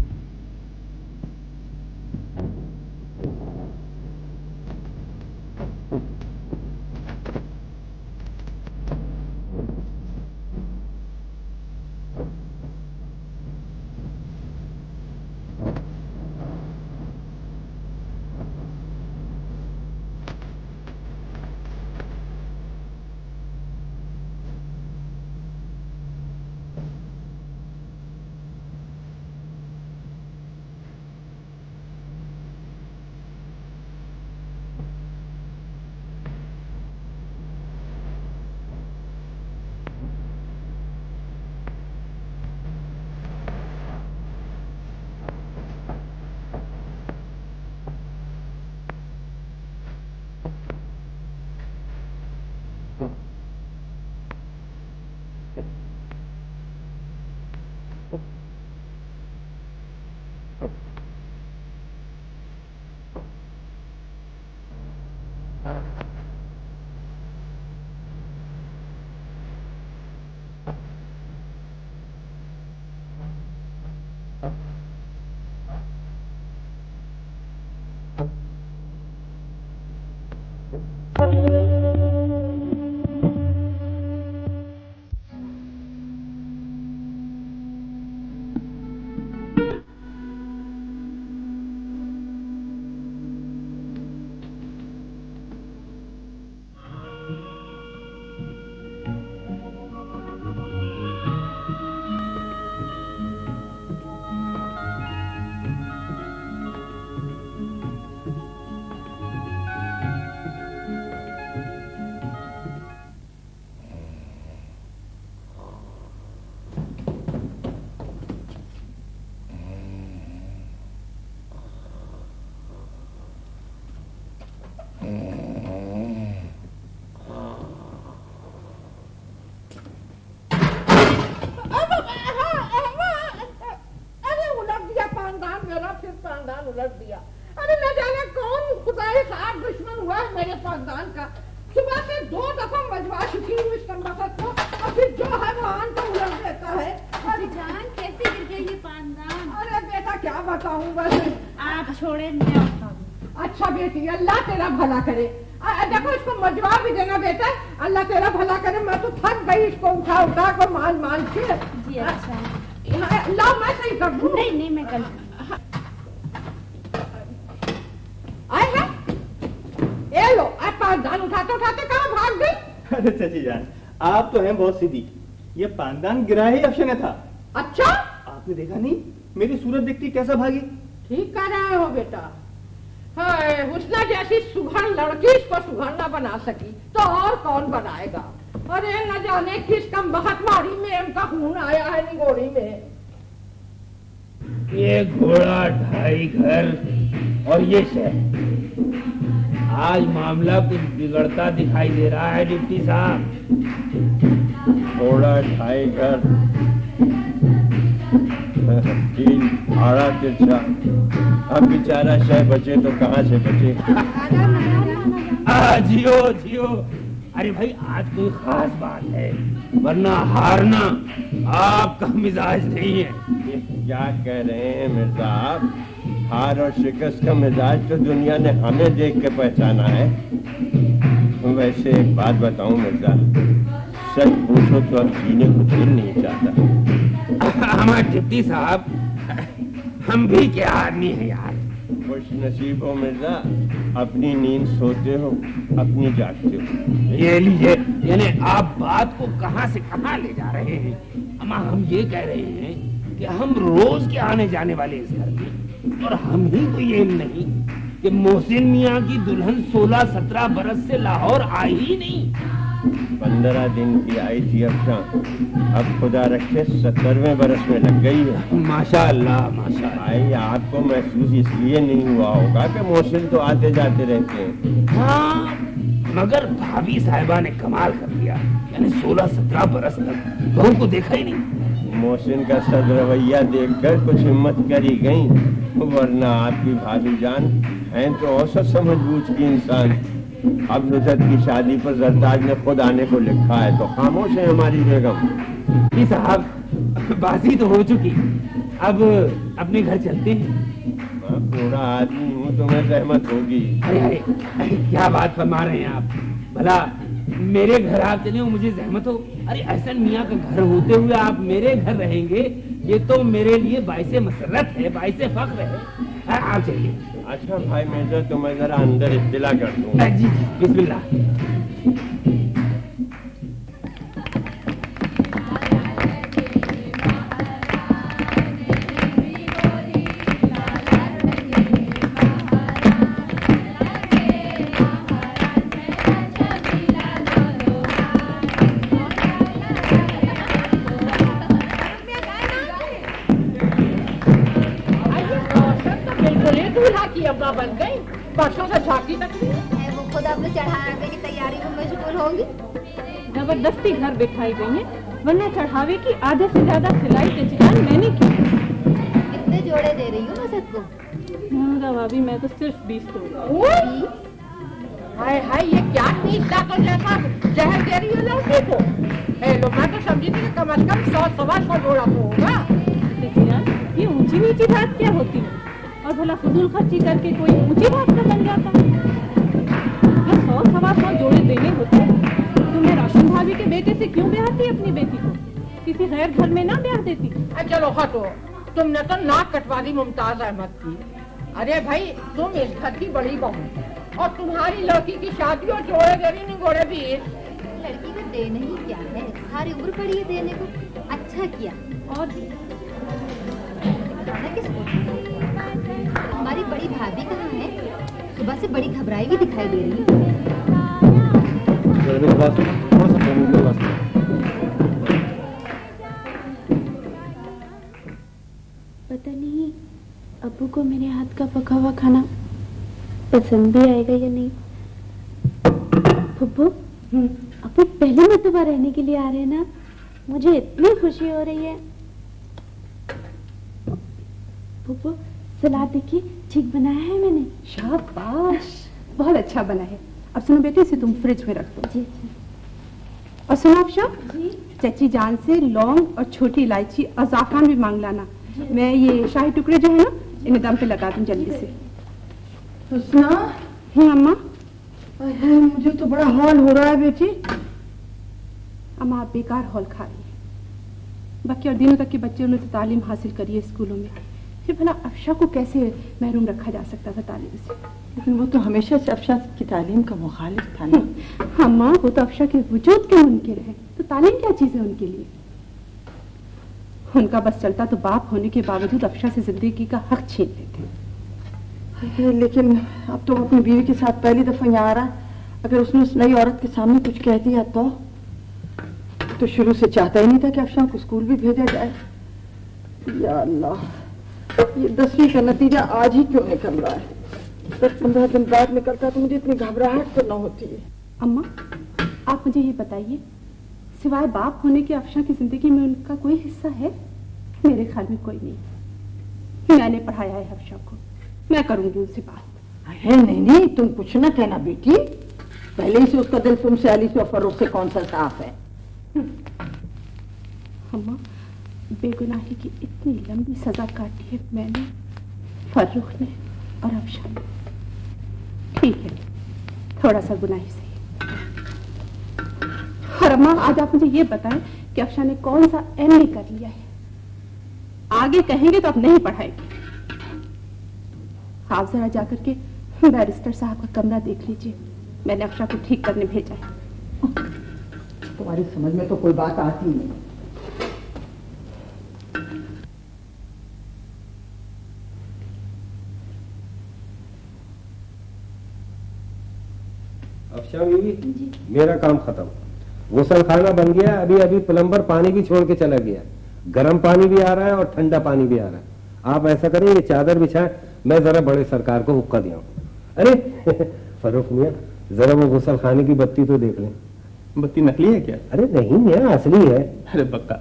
उलट दिया। अरे न जाने कौन खुदाई साहब दुश्मन हुआ है मेरे खानदान का। सुबह से 2 दफा मजवा चुकी हूँ इस कमबख्त को, और फिर जो है वो आन तो उलट देता है।
अरे जान कैसे गिर गई ये पानदान?
अरे बेटा क्या बताऊँ, बस
आप छोड़े, मैं उठाऊं।
अच्छा बेटी, अल्लाह तेरा भला करे। देखो इसको मजवा भी देना बेटा, अल्लाह तेरा भला करे। मैं तो थक गई इसको उठा उठा को मान के।
जी अच्छा।
लाओ मैं सही कर दूं।
नहीं मैं कर
आए हैं, ये लो। आप पानदान उठाते उठाते कहाँ भाग गई?
अरे चाची जान, आप तो हैं बहुत सीधी। ये पानदान गिरा ही अफशने था।
अच्छा,
आपने देखा नहीं मेरी सूरत देखती कैसा भागी?
ठीक कर रहे हो बेटा। हाय, हुस्ना जैसी सुघड़ लड़की इसको सुघड़ ना बना सकी तो और कौन बनाएगा? अरे न जाने किस कमबख्त मारी में इनका खून आया है निगोड़ी में।
ये घोड़ा 2.5 घर और ये शहर। आज मामला कुछ बिगड़ता दिखाई दे रहा है डिप्टी साहब।
घोड़ा 2.5 घर, 3 भाड़ा तिरछा। अब बेचारा शह बचे तो कहाँ से बचे?
जियो जियो। अरे भाई आज कोई खास बात है, वरना हारना आपका मिजाज नहीं है।
ये क्या कह रहे हैं मिर्जा आप? हार और शिकस्त का मिजाज तो दुनिया ने हमें देख के पहचाना है। वैसे एक बात बताऊं मिर्जा, सच पूछो तो अब जीने को दिल नहीं चाहता।
हमारे डिप्टी साहब, हम भी क्या आदमी हैं यार।
खुश नसीब हो मिर्जा, अपनी नींद सोते हो, अपनी जागते हो।
ये लीजिए, यानी आप बात को कहां से कहां ले जा रहे हैं। हम ये कह रहे हैं कि हम रोज के आने जाने वाले इस घर में, और हम ही तो ये नहीं कि मोहसिन मियाँ की दुल्हन 16-17 बरस से लाहौर आई ही नहीं।
15 दिन की आई थी अफसा, अब खुदा रखे 70वें बरस में लग गई है।
माशाअल्लाह माशाअल्लाह।
भाई आपको महसूस इसलिए नहीं हुआ होगा कि मोहसिन तो आते जाते रहते हैं।
हाँ, मगर भाभी साहिबा ने कमाल कर दिया, यानी 16-17 बरस तक बहू को देखा ही नहीं।
मोहसिन का सद रवैया देखकर कुछ हिम्मत करी गई, वरना आपकी भाभी जान है तो औसत समझ बूझ की इंसान। अब नुसरत की शादी पर जरदाज ने खुद आने को लिखा है तो खामोश है हमारी बेगम।
जी साहब, बाजी तो हो चुकी, अब अपने घर चलते हैं।
मैं बूढ़ा आदमी हूँ, तुम्हें सहमत होगी।
अरे क्या बात फरमा रहे हैं आप? भला मेरे घर आप चले हो मुझे जहमत हो? अरे एहसन मियाँ का घर होते हुए आप मेरे घर रहेंगे, ये तो मेरे लिए बाइसे मसरत है, बाइसे फख्र है। आप चलिए।
अच्छा भाई मिर्जा, तो मैं जरा अंदर इत्तिला कर दूं।
जी बिस्मिल्लाह।
बन गई, परसों से झांकी तक
वो खुद अपने चढ़ावे की तैयारी में मशगूल होंगी।
जबरदस्ती घर बिठाई गई है, वरना चढ़ावे की आधे से ज्यादा सिलाई के इंतजाम मैंने की।
कितने जोड़े दे रही हूँ मैं सबको?
भाभी मैं तो सिर्फ 20 तोड़।
हाय हाय, ये क्या तीसरा कर जैसा जहर दे रही है लड़की को। लो, मैं तो समझी थी कि कम से कम 100-125 जोड़ा तो होगा।
ये ऊंची नीची बात क्या होती है? और भला फजूल खर्ची करके कोई ऊंची बात का बन जाता। अगर 100-125 जोड़े देने होते तो मैं रोशन भाभी के बेटे से क्यों ब्याहती अपनी बेटी को? किसी गैर घर में ना ब्याह देती।
चलो हटो, तुमने तो नाक कटवा दी मुमताज अहमद की। अरे भाई, तुम इस घर की बड़ी बहू और तुम्हारी लड़की की शादी और जोड़े दे रही निगोड़े भी।
लड़की को देने ही क्या है, सारी उम्र पड़ी है देने को। अच्छा किया।
और
किसको? हमारी बड़ी भाभी कहाँ है? सुबह से बड़ी घबराई भी दिखाई दे रही है।
पता नहीं अब्बू को मेरे हाथ का पका हुआ खाना पसंद भी आएगा या नहीं। फुप्पू, अब्बू पहली मर्तबा रहने के लिए आ रहे हैं ना, मुझे इतनी खुशी हो रही है। फुप्पू,
सलाद देखिए ठीक बनाया है मैंने। शाबाश, बहुत अच्छा बना है। अब सुनो बेटे, इसे तुम फ्रिज में रख दो। जी जी। और सुनो अफशा, चची जान से लौंग और छोटी इलायची और जाफरान भी मांग लाना। मैं ये शाही टुकड़े जो है ना, इन्हें दम पे लगा दूं जल्दी से।
हुस्ना,
अम्मा।
मुझे तो बड़ा हॉल हो रहा है बेटी।
अम्मा, आप बेकार हॉल खा रही है। बाकी और दिनों तक के बच्चों ने तो तालीम हासिल करी है स्कूलों में, फिर भला अफशा को कैसे महरूम रखा जा सकता था तालीम से?
लेकिन वो तो हमेशा से अफशा की तालीम का मुखालिफ था ना।
अम्मा, वो तो अफशा के वजूद के मुनकिर है, तो तालीम क्या चीज है उनके लिए? उनका बस चलता तो बाप होने के बावजूद अफशा से जिंदगी का हक छीन लेते।
लेकिन अब तो अपनी बीवी के साथ पहली दफा यहाँ आ रहा है। अगर उसने उस नई औरत के सामने कुछ कह दिया तो शुरू से चाहता ही नहीं था कि अफशा को स्कूल भी भेजा जाए। या अल्लाह, ये 10वीं का नतीजा आज ही क्यों निकल रहा है? 10-15 दिन बाद निकलता तो मुझे इतनी घबराहट तो न होती है।
अम्मा, आप मुझे ये बताइए, सिवाय बाप होने के अफशा की जिंदगी में उनका कोई हिस्सा है? मेरे ख्याल में कोई नहीं। मैंने पढ़ाया है अफशा को, मैं करूंगी उनसे बात।
है नहीं, तुम कुछ ना कहना बेटी। पहले ही से उसका दिल तुमसे, अली से और फरूख से कौन सा साफ है?
अम्मा, बेगुनाही की इतनी लंबी सजा काटी है मैंने, फर्रुख ने और अफशा ने। ठीक है, थोड़ा सा गुनाही सही। और अम्मा, आज आप मुझे ये बताएं कि अफशा ने कौन सा MA कर लिया है? आगे कहेंगे तो आप नहीं पढ़ाएंगे। आप जरा जाकर के बैरिस्टर साहब का कमरा देख लीजिए, मैंने अफशा को ठीक करने भेजा है।
तुम्हारी समझ में तो कोई बात आती नहीं।
अफशा बीवी, मेरा काम खत्म। गुसल खाना बन गया, अभी अभी प्लम्बर पानी भी छोड़ के चला गया। गर्म पानी भी आ रहा है और ठंडा पानी भी आ रहा है। आप ऐसा करें, ये चादर बिछाए, मैं जरा बड़े सरकार को हुक्का दिया। अरे फरूख मियां, जरा वो गुसल खाने की बत्ती तो देख लें।
बत्ती नकली है क्या?
अरे नहीं मियां, असली है।
अरे बक्का,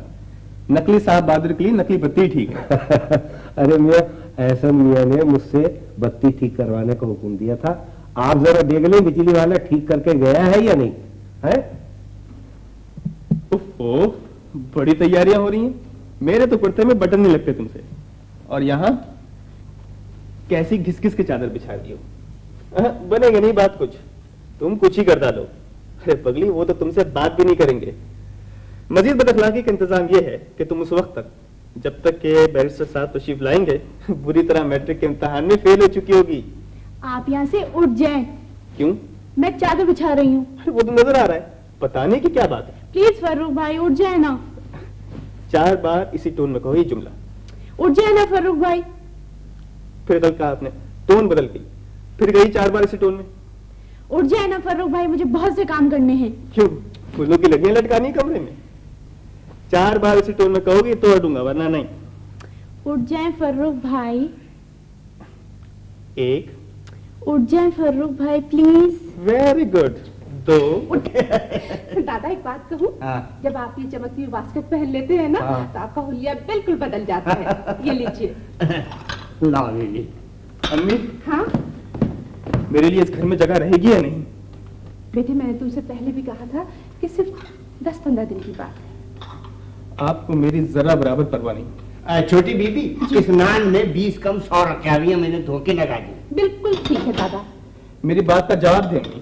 नकली साहब बहादुर के लिए नकली बत्ती ठीक है।
अरे मियां, एहसन मियां ने मुझसे बत्ती ठीक करवाने का हुक्म दिया था। आप जरा देख लें बिजली वाला ठीक करके गया है या नहीं है?
ओह, बड़ी तैयारियां हो रही हैं। मेरे तो कुर्ते में बटन नहीं लगते तुमसे, और यहाँ कैसी घिस घिस के चादर बिछा दी हो। बनेगा नहीं बात कुछ, तुम कुछ ही कर डालो। अरे पगली, वो तो तुमसे बात भी नहीं करेंगे। मजीद बदअखलाकी का इंतजाम ये है कि तुम उस वक्त तक, जब तक के बैरिस्टर साहब तशरीफ लाएंगे, बुरी तरह मैट्रिक के इम्तिहान में फेल हो चुकी होगी।
आप यहाँ से उठ जाएं।
क्यों?
मैं चादर बिछा रही हूँ।
वो तो नजर आ रहा है, बताने की क्या बात है?
प्लीज फर्रुख भाई, उठ जाए ना।
4 बार इसी टोन में कहो ये जुमला।
उठ जाए ना फर्रुख भाई।
फिर कल कहा आपने, टोन बदल गई, फिर गई 4 बार इसी टोन में।
उठ जाए ना फर्रुख भाई, मुझे बहुत से काम करने हैं।
क्यों? फूलों की लड़ियां लटकानी कमरे में? 4 बार इसी टोन में कहोगी तो हटूंगा, वरना नहीं।
उठ जाए फर्रुख भाई।
1,
उठ जाए फर्रुख भाई प्लीज।
Very good. 2।
दादा, एक बात कहूँ? जब आप ये चमकती हुई बास्केट पहन लेते हैं ना, तो आपका हुलिया बिल्कुल बदल जाता है। ये लीजिए।
अम्मी,
हाँ?
मेरे लिए इस घर में जगह रहेगी या नहीं?
बेटे, मैंने तुमसे पहले भी कहा था कि सिर्फ 10-15 दिन की बात है।
आपको मेरी जरा बराबर परवाह नहीं।
छोटी बीबी, इस नान में 20 कम 100 रखा हुआ, मैंने धोखे लगा दी।
बिल्कुल ठीक है दादा।
मेरी बात का जवाब देंगी?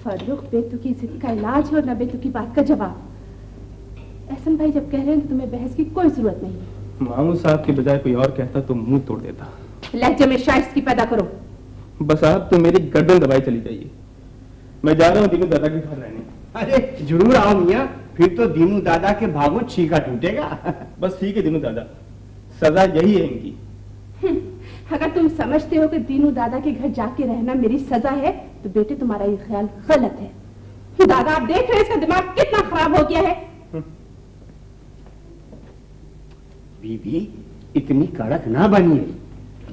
फर्रुख, बेतुकी जिद का इलाज है और न बेतुकी बात का जवाब। एहसन भाई जब कह रहे हैं तो तुम्हें बहस की कोई जरूरत नहीं।
मामू साहब के बजाय कोई और कहता तो मुंह तोड़ देता।
लहजे में शाइस्ती पैदा करो।
बस आप तो मेरी गर्दन दबाई चली जाइए। मैं जा रहा हूँ दीनू दादा के घर रहने।
अरे जरूर आओ मियाँ, फिर तो दीनू दादा के भागो छीका टूटेगा।
बस ठीक है दीनू दादा, सजा यही है इनकी।
अगर तुम समझते हो कि दीनू दादा के घर जाके रहना मेरी सजा है, तो बेटे तुम्हारा ये ख्याल गलत है। दादा, आप देख रहे हैं इसका दिमाग कितना खराब हो गया है।
बीबी, इतनी कड़क ना बनिए।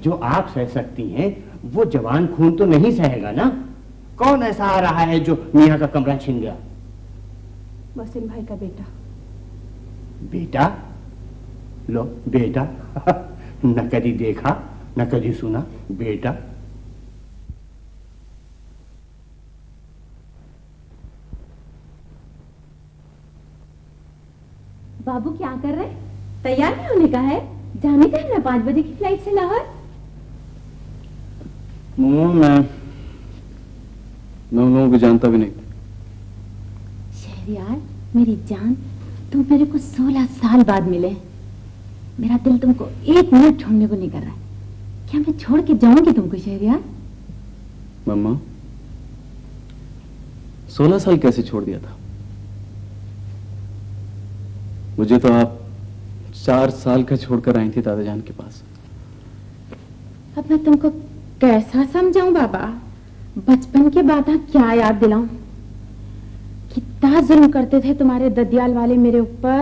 जो आप सह सकती हैं, वो जवान खून तो नहीं सहेगा ना। कौन ऐसा आ रहा है जो मियाँ का कमरा छीन गया?
मोहसिन भाई का बेटा।
बेटा? लो बेटा, न कभी देखा
न कभी सुना बेटा।
बाबू क्या कर रहे? तैयार नहीं होने का है? जाने का है ना 5 बजे की फ्लाइट से लाहौर।
मैं उन लोगों को जानता भी नहीं।
शहरयार मेरी जान, तुम मेरे को 16 साल बाद मिले। मेरा दिल तुमको 1 मिनट छोड़ने को नहीं कर रहा। क्या मैं छोड़ के जाऊंगी तुमको शहरयार?
मम्मा 16 साल कैसे छोड़ दिया था? मुझे तो आप 4 साल का छोड़कर आई थी दादाजान के पास।
अब मैं तुमको कैसा समझाऊं बाबा? बचपन के बातें क्या याद दिलाऊं? कितना जुल्म करते थे तुम्हारे ददियाल वाले मेरे ऊपर।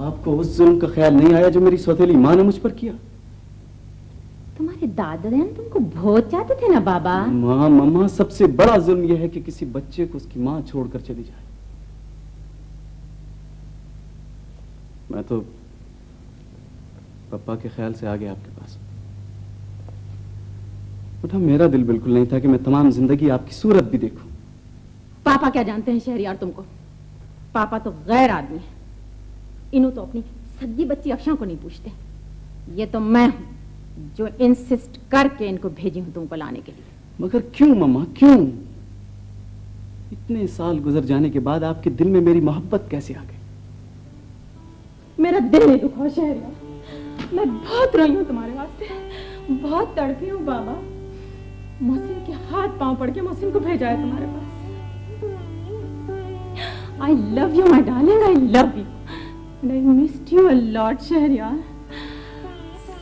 आपको उस जुल्म का ख्याल नहीं आया जो मेरी सौतेली माँ ने मुझ पर किया?
तुम्हारे दादाजान तुमको बहुत चाहते थे ना बाबा।
माँ मम्मा, सबसे बड़ा जुल्म यह है कि किसी बच्चे को उसकी माँ छोड़कर चली जाए। मैं तो पापा के ख्याल से आ गया आपके पास। बेटा मेरा दिल बिल्कुल नहीं था कि मैं तमाम जिंदगी आपकी सूरत भी देखूं।
पापा क्या जानते हैं शहरयार तुमको? पापा तो गैर आदमी है। इन्हों तो अपनी सगी बच्ची अक्षां को नहीं पूछते। ये तो मैं हूं जो इंसिस्ट करके इनको भेजी हूं तुमको लाने के लिए।
मगर क्यों मम्मा, क्यों? इतने साल गुजर जाने के बाद आपके दिल में मेरी मोहब्बत कैसे आ गई?
मेरा दिल नहीं दुखा शहरयार। मैं बहुत रोई हूं तुम्हारे वास्ते, बहुत तड़पी हूं बाबा। मोहसिन के हाथ पांव पड़ के मोहसिन को भेजा है तुम्हारे पास। I love you, my darling. I love you. And I missed you a lot, Shahryar.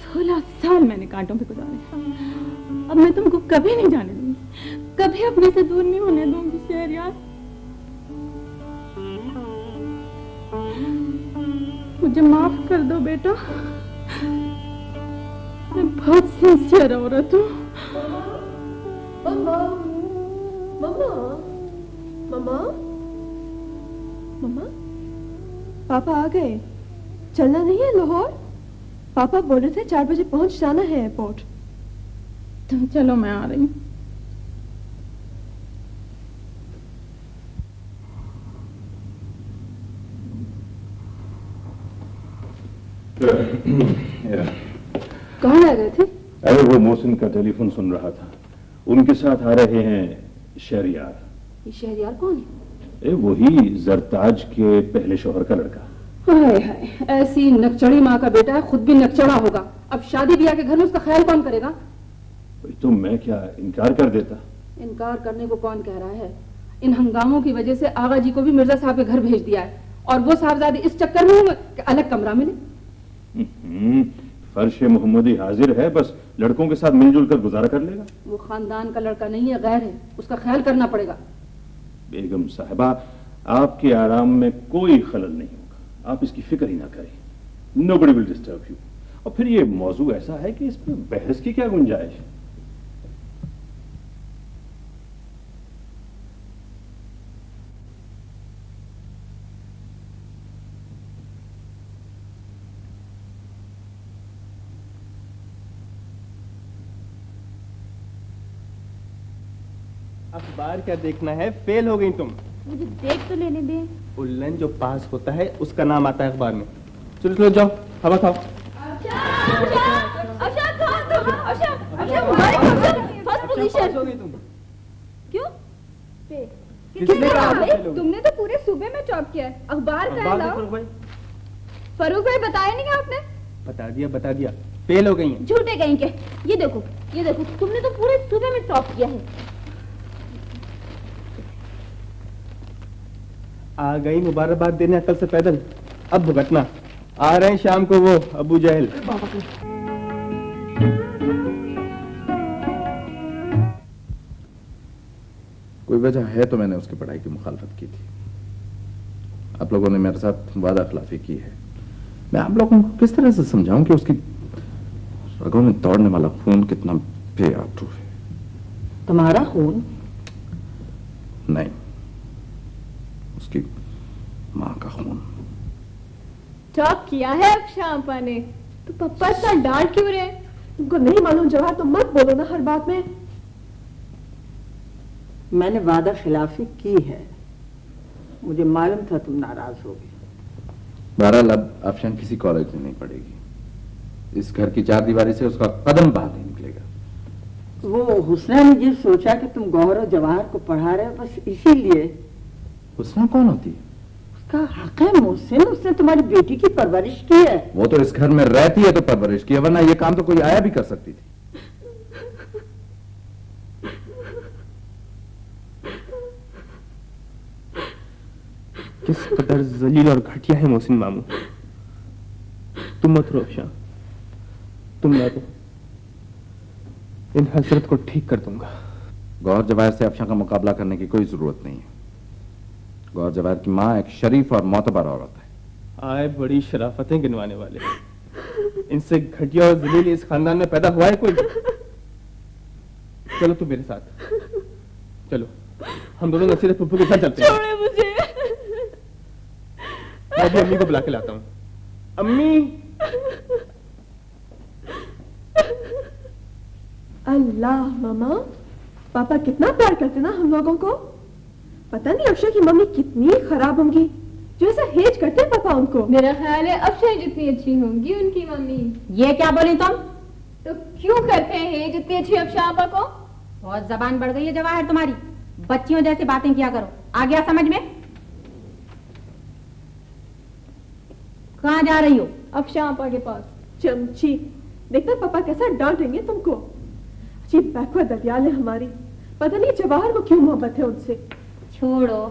16 साल मैंने कांटों पे गुजारे। अब मैं तुमको कभी नहीं जाने दूंगी, कभी अपने से दूर नहीं होने दूंगी शहरयार। मुझे माफ कर दो बेटा, मैं बहुत सिंसियर औरत हूँ।
मम्मा, मम्मा, मम्मा, मम्मा, पापा आ गए। चलना नहीं है लाहौर? पापा बोल रहे थे 4 बजे पहुंच जाना है एयरपोर्ट।
तुम चलो, मैं आ रही हूँ।
कहाँ आ गए थे?
अरे वो मोहसिन का टेलीफोन सुन रहा था। उनके साथ आ रहे हैं शहरयार।
ये शहरयार कौन है?
वही जरताज के पहले शौहर का लड़का।
हाय हाय, ऐसी नकचड़ी माँ का बेटा है, खुद भी नकचड़ा होगा। अब शादी ब्याह के घर में उसका ख्याल कौन करेगा?
तो मैं क्या इनकार कर देता?
इनकार करने को कौन कह रहा है? इन हंगामों की वजह से आगा जी को भी मिर्जा साहब के घर भेज दिया है, और वो साहबजादे इस चक्कर में हूँ कि अलग कमरा मिले।
फर्श मोहम्मदी हाजिर है, बस लड़कों के साथ मिलजुल कर गुजारा कर लेगा।
वो खानदान का लड़का नहीं है, गैर है, उसका ख्याल करना पड़ेगा।
बेगम साहिबा, आपके आराम में कोई खलल नहीं होगा, आप इसकी फिक्र ही ना करें। Nobody will disturb you. और फिर ये मौजू ऐसा है कि इस पर बहस की क्या गुंजाइश है?
अखबार क्या देखना है, फेल हो गई तुम।
मुझे देख तो लेने दे।
उल्लन जो पास होता है उसका नाम आता है अखबार में। चलो चलो जाओ, हवा खाओ।
क्यों?
किसने कहा?
तुमने तो पूरे सूबे में टॉप किया है। अखबार का लाओ। फरूक भाई बताया नहीं आपने?
बता दिया, फेल हो गई हैं।
झूठे कहीं के। ये देखो, तुमने तो पूरे सूबे में टॉप किया है।
आ गई मुबारकबाद देने अकल से पैदल, अब भुगतना। आ रहे हैं शाम को वो अबू जहल।
कोई वजह है तो मैंने उसकी पढ़ाई की मुखालफत की थी। आप लोगों ने मेरे साथ वादा खिलाफी की है। मैं आप लोगों को किस तरह से समझाऊं कि उसकी रगों में दौड़ने वाला खून कितना बेआबरू है।
तुम्हारा खून?
नहीं, उसकी माँ का खून।
टॉप किया है अब शामपा ने, तो पप्पा इतना डांट क्यों रहे?
तुमको नहीं मालूम जवाहर, तुम मत बोलो ना हर बात में।
मैंने वादा खिलाफी की है, मुझे मालूम था तुम नाराज होगे।
बहरहाल अब अफशान किसी कॉलेज में नहीं पढ़ेगी। इस घर की चार दीवारी से उसका कदम बाहर नहीं निकलेगा।
वो हुस्ना ने ये सोचा कि तुम गौहर और जवाहर को पढ़ा रहे हो, बस इसीलिए।
हुस्ना कौन होती है?
उसका हक है मोहसिन, उसने तुम्हारी बेटी की परवरिश की है।
वो तो इस घर में रहती है तो परवरिश की है, वरना ये काम तो कोई आया भी कर सकती थी।
किस कदर जलील और घटिया है मोहसिन मामू। तुम मत रो अफशान, तुम ना दो, इन हसरत को ठीक कर दूंगा।
गौहर जवाहर से अफशान का मुकाबला करने की कोई जरूरत नहीं है। गौहर जवाहर की माँ एक शरीफ और मोतबर औरत है।
आए बड़ी शराफतें गिनवाने वाले, इनसे घटिया और जलील इस खानदान में पैदा हुआ है कोई? चलो तुम मेरे साथ चलो, हम दोनों नसीरत फुफ्फू के साथ चलते हैं।
छोड़े मुझे।
मैं अभी अम्मी को बुला के लाता हूँ। अम्मी।
अल्लाह मामा, पापा कितना प्यार करते ना हम लोगों को। पता नहीं अक्षय की मम्मी कितनी खराब होंगी जो ऐसा हेज करते हैं पापा उनको।
मेरा ख्याल है अक्षय जितनी अच्छी होंगी उनकी मम्मी।
ये क्या बोली तुम?
तो क्यों करते हैं जितनी अच्छी अक्षय आपा को?
बहुत जबान बढ़ गई है जवाहर तुम्हारी, बच्चियों जैसी बातें किया करो। आ गया समझ में? कहाँ जा रही हो?
अक्षय आपा के पास।
चमची, देखना पापा कैसा डांटेंगे तुमको। जी बैकवर्ड दरियाल है हमारी, पता नहीं जवाहर को क्यों मोहब्बत है उनसे।
छोड़ो,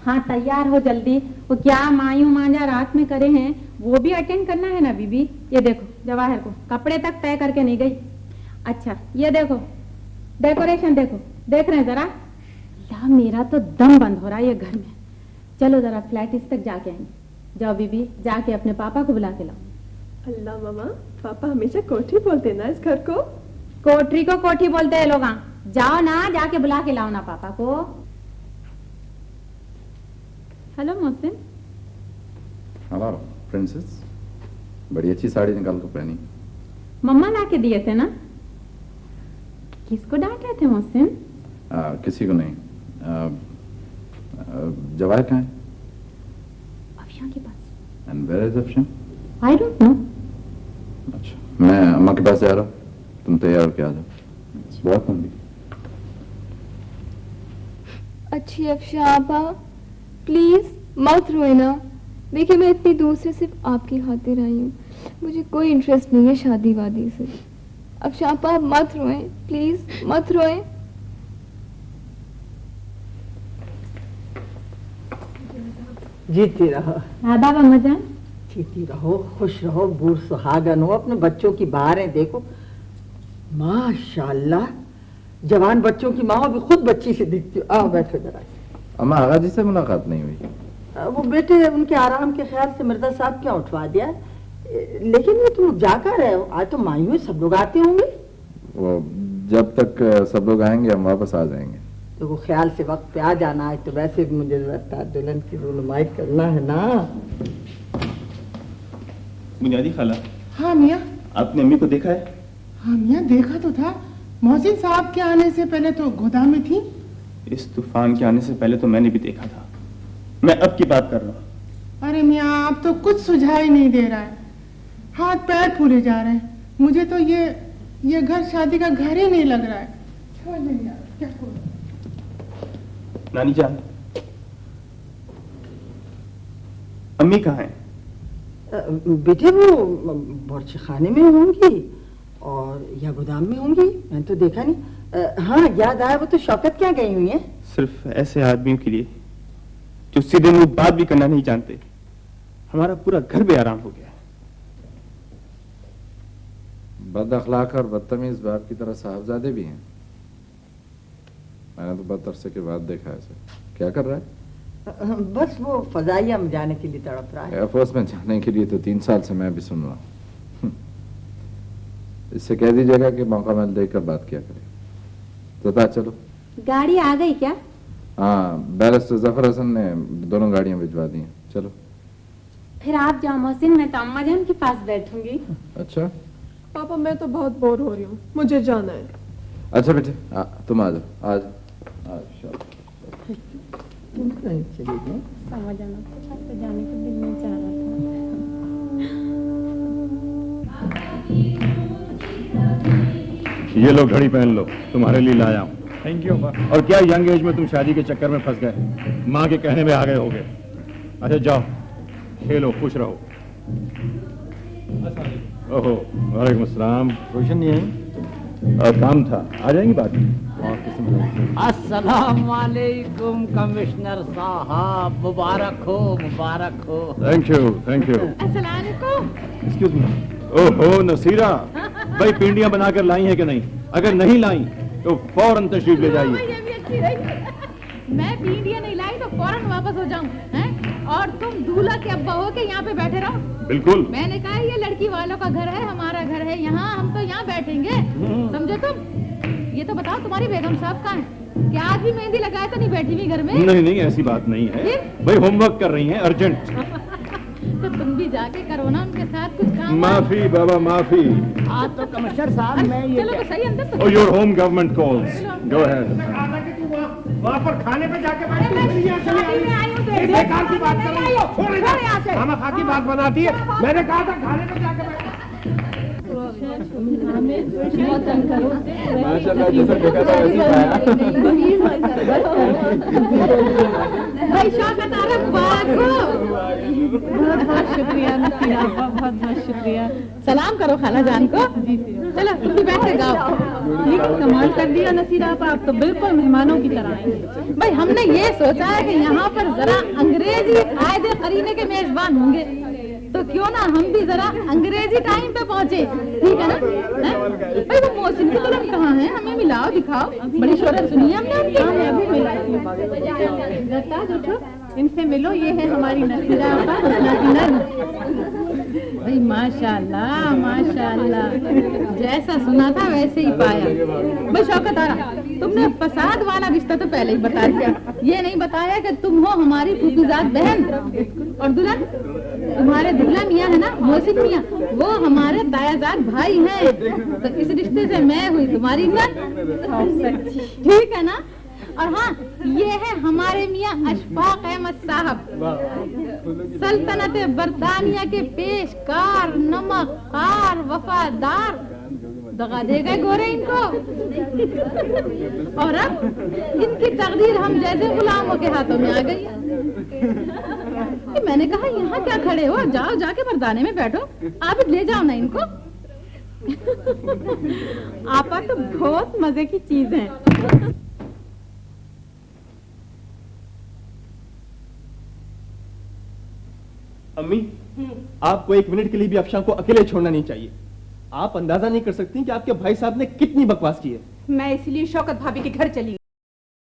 हाँ तैयार हो जल्दी। वो क्या मायूं मांझा रात में करे हैं, वो भी अटेंड करना है ना बीबी। ये देखो जवाहर को कपड़े तक तय करके नहीं गई। अच्छा ये देखो डेकोरेशन, देखो देख रहे हैं जरा। या मेरा तो दम बंद हो रहा है ये घर में। चलो जरा फ्लैट इस तक जाके आएंगे। जाओ बीबी, जाके अपने पापा को बुला के लाओ।
अल्लाह मामा, पापा हमेशा कोठी बोलते ना इस घर को।
कोठरी को कोठी बोलते हैं लोग। जाओ ना, जाके बुला के लाओ ना पापा को। हेलो मोहसिन।
हेलो प्रिंसेस, बड़ी अच्छी साड़ी निकाल कर पहनी।
मम्मा ला के दिए थे ना। किसको डांट रहे थे मोहसिन?
किसी को नहीं। जवाहर कहाँ है?
अफशान के पास।
And where is Afshan?
I don't know.
अच्छा, मैं अम्मा के पास जा रहा हूँ, तुम तैयार होके आ जाओ। बहुत लंबी।
अच्छी अफशा आपा, प्लीज मत रोए ना। देखिए मैं इतनी दूर से सिर्फ आपकी खातिर आई हूँ, मुझे कोई इंटरेस्ट नहीं है शादी वादी से। अफशा आपा मत रोए, प्लीज मत रोए।
जीती रहो।
आदाब अम्मा जान।
जीती रहो, खुश रहो, बूढ़ सुहागन हो। अपने बच्चों की बहारें देखो, माशाल्लाह। जवान बच्चों की माँ भी खुद बच्ची से दिखती हो। आओ बैठो जरा।
अम्मा आगा जी से मुलाकात नहीं हुई?
वो बेटे उनके आराम के ख्याल से मिर्जा साहब क्या उठवा दिया। लेकिन ये तुम जा कर रहे हो? आज तो मायूं सब लोग आते होंगे।
वो जब तक सब लोग आएंगे हम वापस आ जाएंगे।
तो वो ख्याल से वक्त पे आ जाना है। तो वैसे भी मुझे लगता है दुल्हन की रुनुमाई करना है ना।
बुनियादी खाला।
हाँ मियाँ।
आपने अम्मी को देखा है?
हाँ मियाँ देखा तो था, मोहसिन साहब के आने से पहले तो गोदाम में थी।
इस तूफान के आने से पहले तो मैंने भी देखा था। मैं अब की बात कर रहा हूँ।
अरे मियाँ आप तो कुछ सुझाव ही नहीं दे रहा है, हाथ पैर फूले जा रहे हैं। मुझे तो ये घर शादी का घर ही नहीं लग रहा है। छोड़ दे मियाँ, क्या करूं?
नानी जान, अम्मी कहाँ है?
बेटे वो बर्ची खाने में होंगी और या गोदाम में होंगी, मैंने तो देखा नहीं। हाँ याद आया, वो तो शौकत क्या गई हुई है।
सिर्फ ऐसे आदमियों के लिए जो सीधे मुंह बात भी करना नहीं जानते। हमारा पूरा घर बेआराम हो गया है।
बद अखलाक और बदतमीज बाप की तरह साहबजादे भी हैं। मैंने तो बहुत अरसे के बाद देखा है इसे। क्या कर रहा है?
बस वो फजाइया में जाने के लिए तड़प रहा है।
एयरफोर्स में जाने के लिए तो 3 साल से मैं भी सुन रहा हूँ। इससे कह दीजिएगा कि मौका मिल देकर बात किया करे। तो चलो।
गाड़ी आ गई क्या?
हाँ, बैरिस्टर जफर हसन ने दोनों गाड़ियां भिजवा दी हैं। चलो।
फिर आप जाओ मोहसिन, मैं तो अम्मा जान के पास बैठूंगी।
अच्छा,
पापा मैं तो बहुत बोर हो रही हूँ, मुझे जाना है।
अच्छा बेटे तुम आ जाओ आज
समझ आना तो जाने को दिल नहीं चाह रहा था।
ये लो घड़ी पहन लो, तुम्हारे लिए लाया हूँ। Thank you. और क्या यंग एज में तुम शादी के चक्कर में फंस गए, माँ के कहने में आ गए होगे। अच्छा जाओ खेलो, खुश रहो। ओहो वालेकुम अस्सलाम। रोशन नहीं आई? काम था, आ जाएंगी बात।
अस्सलाम वालेकुम कमिश्नर साहब, मुबारक हो मुबारक हो।
Thank you thank you.
अस्सलाम वालेकुम।
Excuse me. ओहो नसीरा, भाई पिंडियां बनाकर लाई हैं कि नहीं? अगर नहीं लाई तो फौरन तशरीफ ले जाइए।
ये भी अच्छी रही। मैं पिंडियां नहीं लाई तो फौरन वापस हो जाऊं, हैं? और तुम दूल्हा के अब्बा हो के यहाँ पे बैठे रहो।
बिल्कुल।
मैंने कहा ये लड़की वालों का घर है, हमारा घर है, यहाँ हम तो यहाँ बैठेंगे, समझे तुम? ये तो बताओ तुम्हारी बेगम साहब कहाँ है? क्या आज भी मेहंदी लगाए तो नहीं बैठी हुई घर में?
नहीं नहीं ऐसी बात नहीं है, भाई होमवर्क कर रही हैं अर्जेंट।
तो तुम भी जाके करो ना उनके साथ कुछ काम।
माफी बाबा माफी।
हाँ तो कमिश्नर साहब मैं ये
चलो तो सही अंदर तो।
Oh, your home government calls. Go ahead.
वहाँ पर खाने पे जाके
बेकार की बात कर रही हो।
छोड़ यहाँ से। मामा खा की बात बनाती है। मैंने कहा था खाने पे जाके
माशाल्लाह जैसा देखा था वैसे
भाई शौकत आरा मुबारक हो। बहुत बहुत शुक्रिया नसीरा, बहुत बहुत शुक्रिया। सलाम करो खाला जान को। चलो तुम भी बैठ के गाओ। लेकिन कमाल कर दिया नसीरा, आप तो बिल्कुल मेहमानों की तरह आए। भाई हमने ये सोचा है कि यहाँ पर जरा अंग्रेजी आयदे करीने के मेजबान होंगे, तो क्यों ना हम भी जरा अंग्रेजी टाइम पे पहुँचे, ठीक है ना? भाई वो मोहसिन की फिल्म कहाँ है? हमें मिलाओ दिखाओ, बड़ी शोहरत सुनी है हमने उनकी। हमें अभी मिलाई। इनसे मिलो, ये है हमारी नसीरा भाई माशाल्लाह माशाल्लाह, जैसा सुना था वैसे ही पाया। भाई शौकत आरा, तुमने फसाद वाला रिश्ता तो पहले ही बता दिया, ये नहीं बताया कि तुम हो हमारी फूफीजाद बहन और दुल्हन। तुम्हारे दूल्हा मियाँ है ना मोहसिन मियाँ, वो हमारे तायाजाद भाई हैं, तो इस रिश्ते से मैं हुई तुम्हारी नन, ठीक है ना? और हाँ ये है हमारे मियाँ अशफाक अहमद साहब, सल्तनत बरतानिया के पेशकार, नमककार, वफादार। दगा दे गए गोरे इनको, और अब इनकी तकदीर हम जैसे गुलामों के हाथों में आ गई। मैंने कहा यहाँ क्या खड़े हो, जाओ जाके मर्दाने में बैठो, आप ले जाओ ना इनको। आपा तो बहुत मजे की चीज है।
अम्मी, आपको एक मिनट के लिए भी अफशां को अकेले छोड़ना नहीं चाहिए। आप अंदाजा नहीं कर सकती कि आपके भाई साहब ने कितनी बकवास की है।
मैं इसलिए शौकत भाभी के घर चली